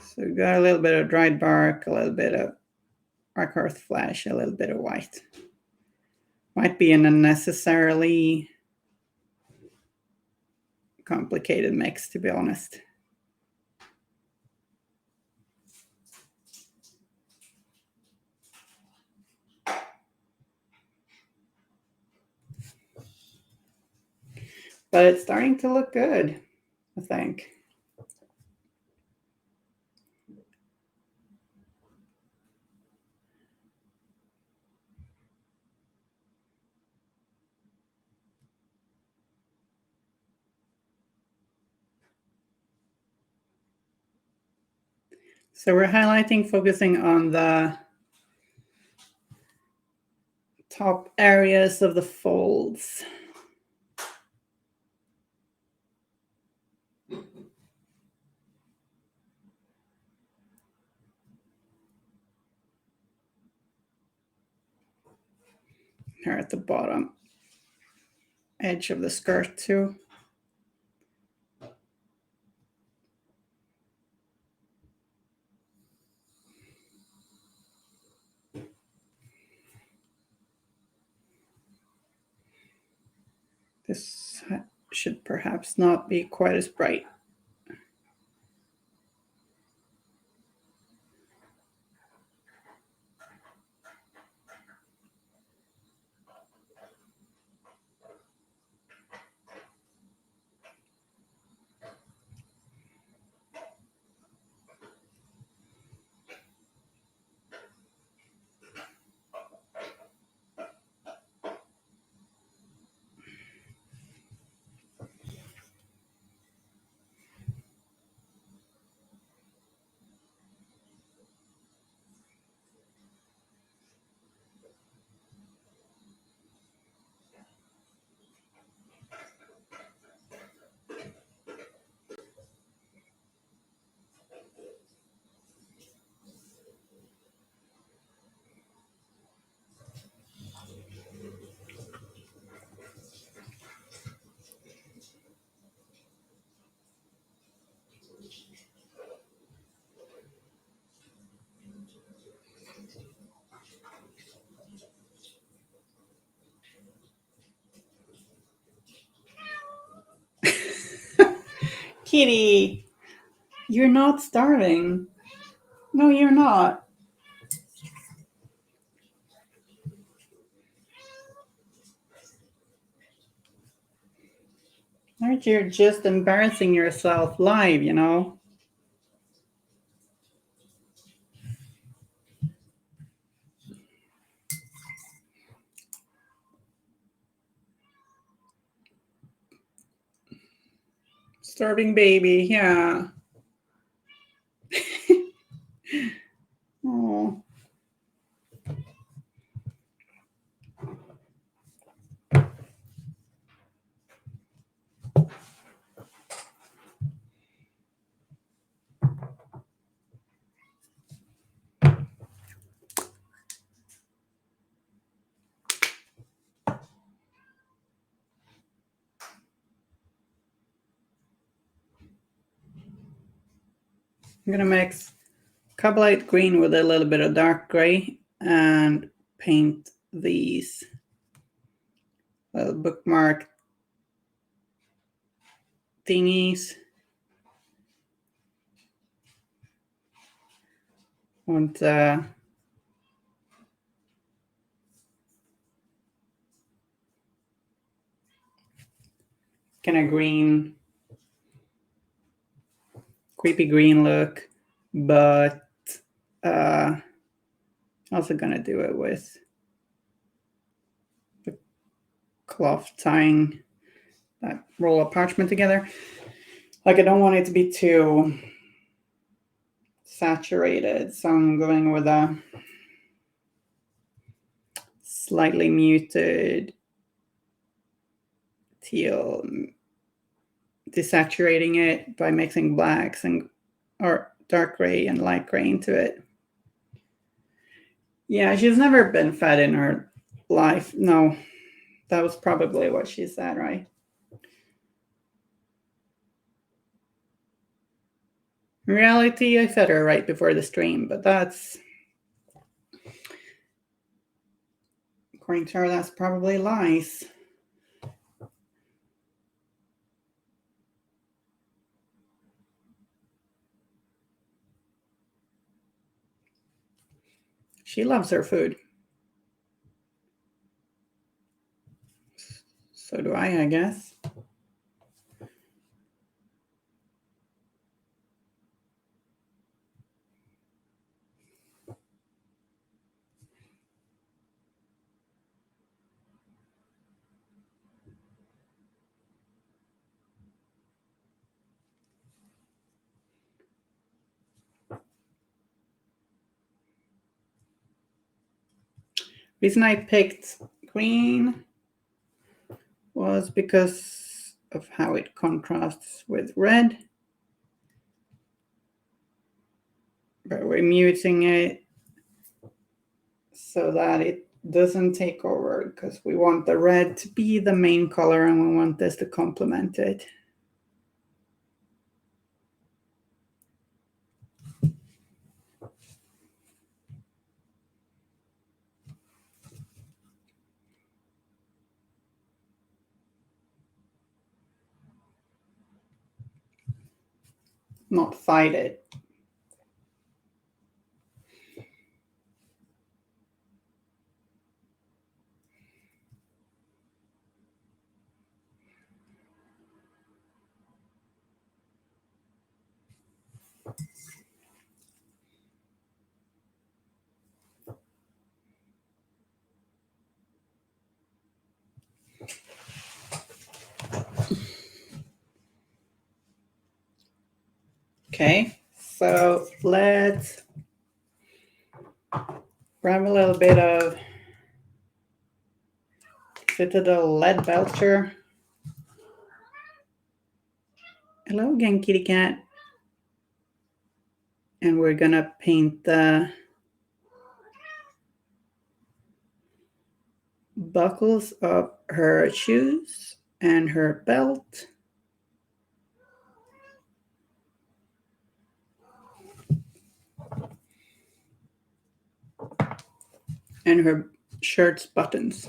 So we got a little bit of dried bark, a little bit of rock earth flash, a little bit of white. Might be an unnecessarily complicated mix, to be honest. But it's starting to look good, I think. So we're highlighting, focusing on the top areas of the folds. Here at the bottom edge of the skirt too. This should perhaps not be quite as bright. Kitty, you're not starving. No, you're not. Aren't you just embarrassing yourself live, you know? Starving baby, yeah. Oh. I'm gonna mix Cobalt green with a little bit of dark gray and paint these little bookmark thingies. Und kind of green, creepy green look, but also gonna do it with the cloth tying that roll of parchment together. Like I don't want it to be too saturated, so I'm going with a slightly muted teal, desaturating it by mixing blacks and or dark gray and light gray into it. Yeah, she's never been fed in her life. No, that was probably what she said, right? In reality, I fed her right before the stream, but that's, according to her, that's probably lies. She loves her food. So do I guess. Reason I picked green was because of how it contrasts with red. But we're muting it so that it doesn't take over, because we want the red to be the main color and we want this to complement it. Not fight it. Okay, so let's grab a little bit of Citadel Lead Belcher. Hello again, kitty cat. And we're gonna paint the buckles of her shoes and her belt. And her shirt's buttons.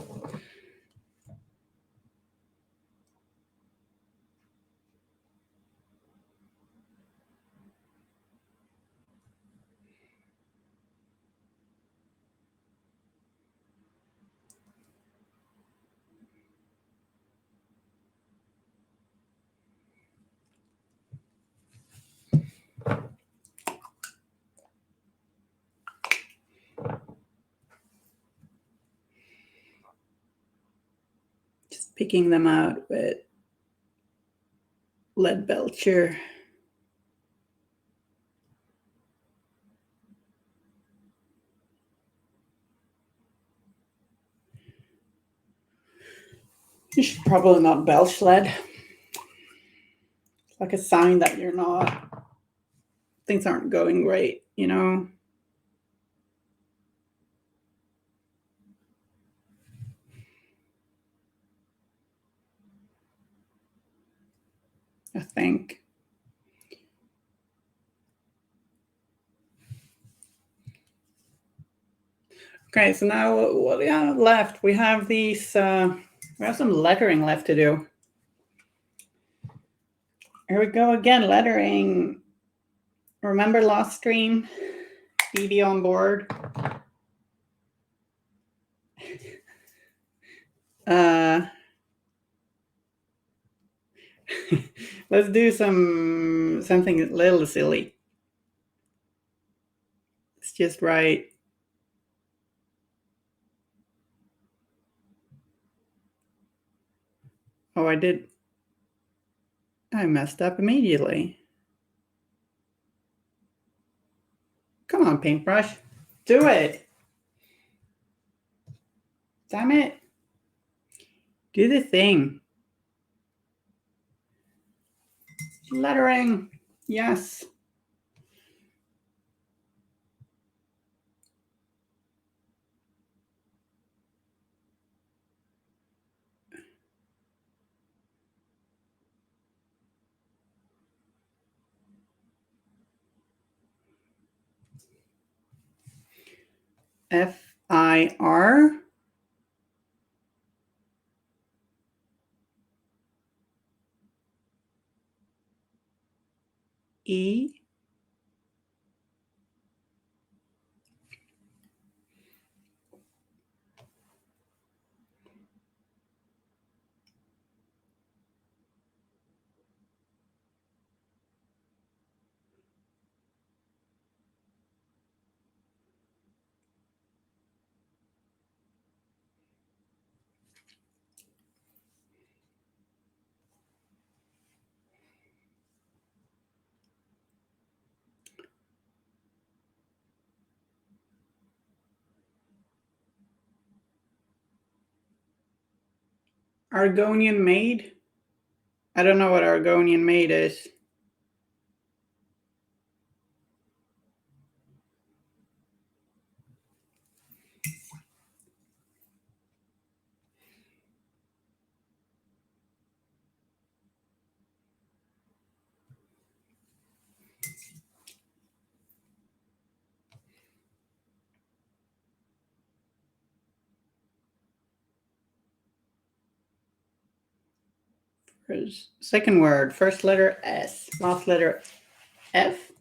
Just picking them out with Lead Belcher. You should probably not belch lead. It's like a sign that you're not, things aren't going great, you know? I think. Okay, so now what do we have left? We have these, we have some lettering left to do. Here we go again, lettering. Remember last stream? BB on board. Let's do something a little silly. Let's just write. Oh, I messed up immediately. Come on, paintbrush. Do it. Damn it. Do the thing. Lettering. Yes. FIR. E. Argonian maid. I don't know what Argonian maid is. Second word, first letter S, last letter F.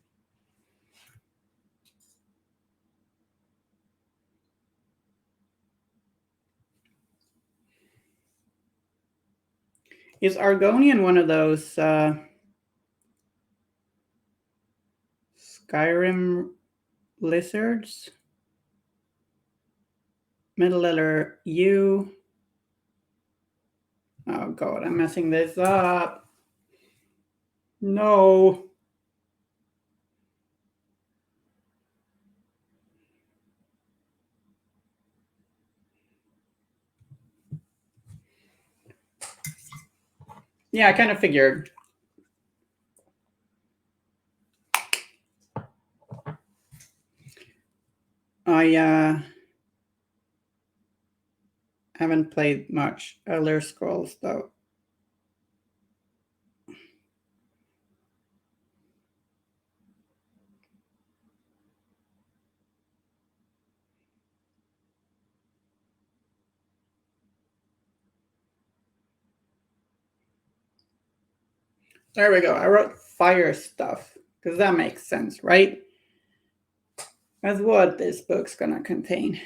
Is Argonian one of those Skyrim lizards? Middle letter U. Oh god, I'm messing this up. No. Yeah, I kind of figured. I haven't played much Elder Scrolls though. There we go. I wrote fire stuff because that makes sense, right? That's what this book's gonna contain.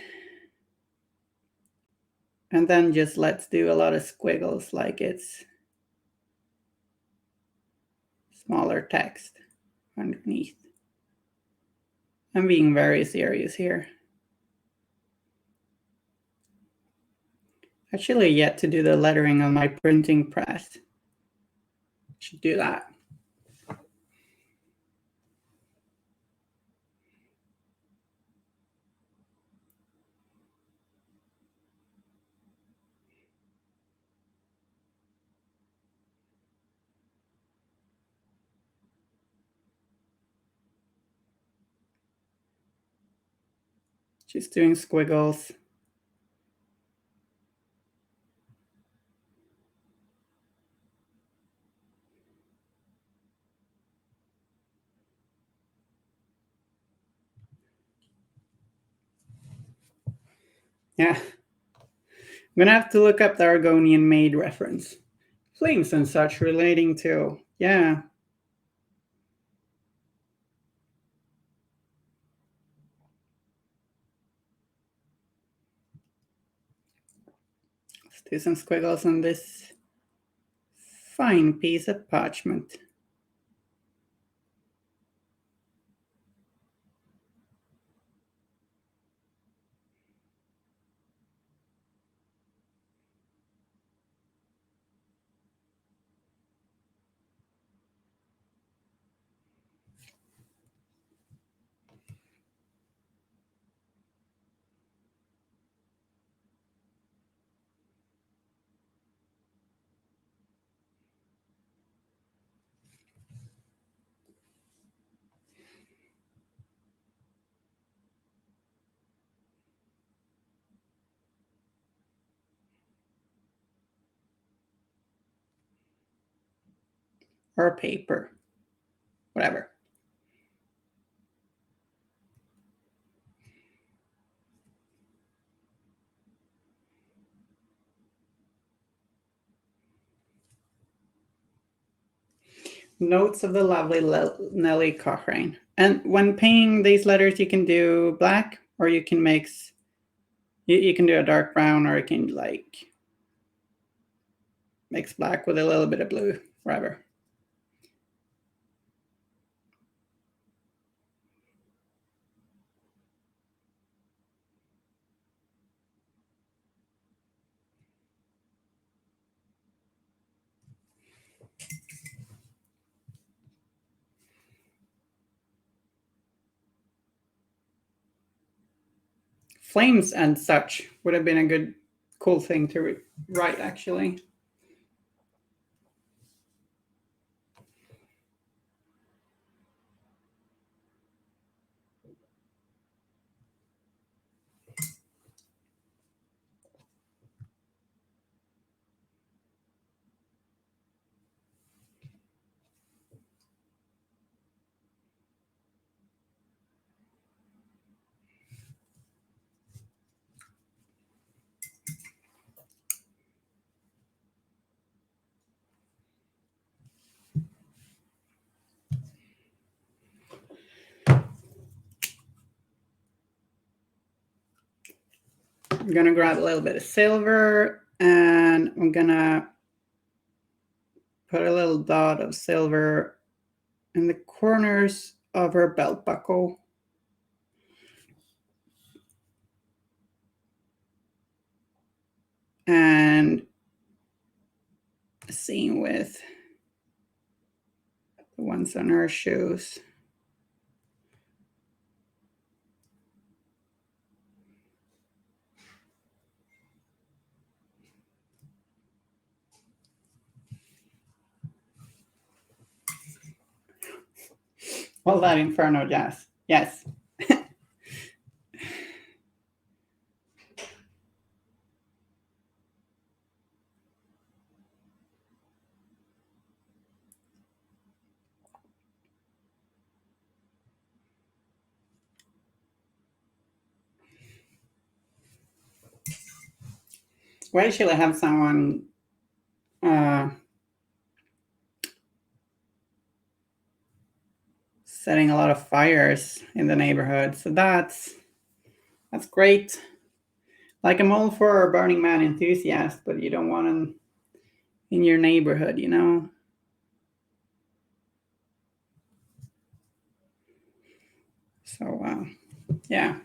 And then just let's do a lot of squiggles like it's smaller text underneath. I'm being very serious here. Actually, yet to do the lettering on my printing press. Should do that. Just doing squiggles. Yeah. I'm gonna have to look up the Argonian maid reference. Flames and such relating to. Yeah. Let's do some squiggles on this fine piece of parchment. Or paper. Whatever. Notes of the lovely Nellie Cochrane. And when painting these letters, you can do black, or you can mix. You can do a dark brown, or you can like mix black with a little bit of blue, whatever. Flames and such would have been a good, cool thing to write, actually. I'm gonna grab a little bit of silver, and I'm gonna put a little dot of silver in the corners of her belt buckle. And same with the ones on her shoes. Well, that Inferno jazz. Yes. Why should I have someone setting a lot of fires in the neighborhood? So that's great. Like, I'm all for a Burning Man enthusiast, but you don't want them in your neighborhood, you know? So, yeah.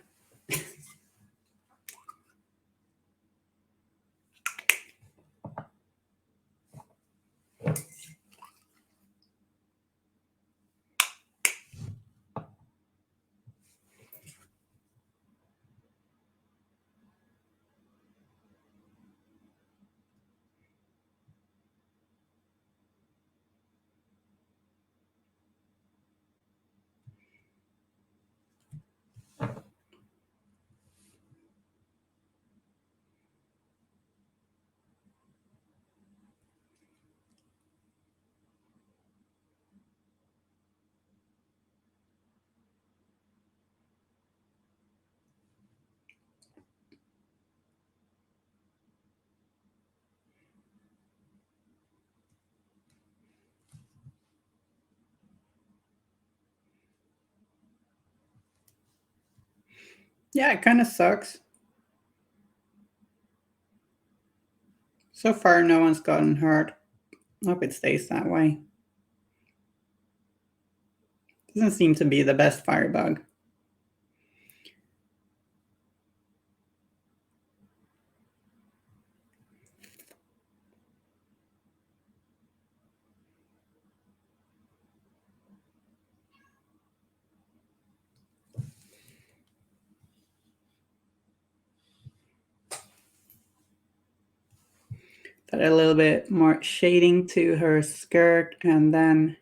Yeah, it kind of sucks. So far, no one's gotten hurt. Hope it stays that way. Doesn't seem to be the best firebug. Got a little bit more shading to her skirt, and then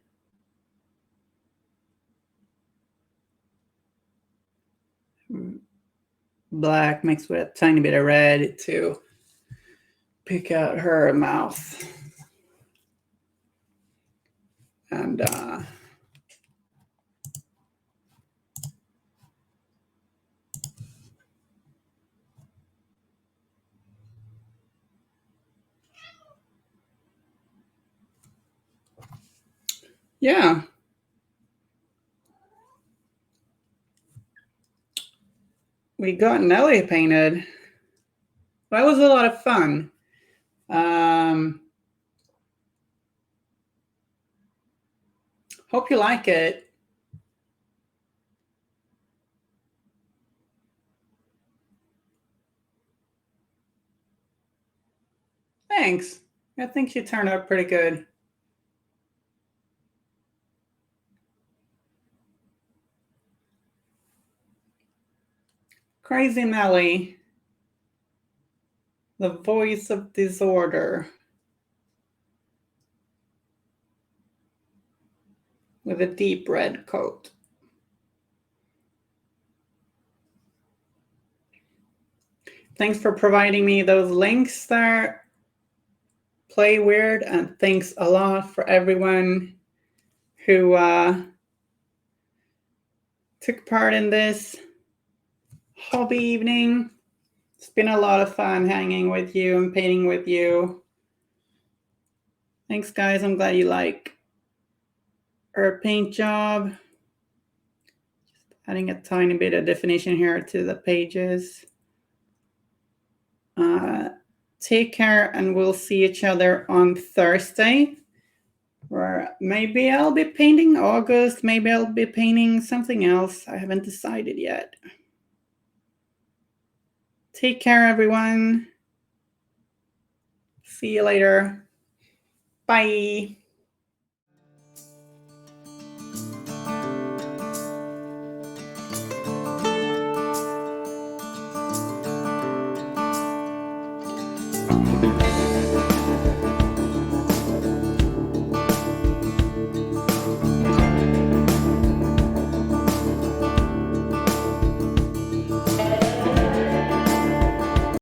black mixed with a tiny bit of red to pick out her mouth. And yeah, we got Nellie painted. That was a lot of fun. Hope you like it. Thanks. I think she turned out pretty good. Crazy Nellie, the voice of disorder, with a deep red coat. Thanks for providing me those links there, Play Weird, and thanks a lot for everyone who took part in this hobby evening. It's been a lot of fun hanging with you and painting with you. Thanks, guys. I'm glad you like our paint job. Just adding a tiny bit of definition here to the pages. Take care, and we'll see each other on Thursday, where maybe I'll be painting August, maybe I'll be painting something else. I haven't decided yet. Take care, everyone. See you later. Bye.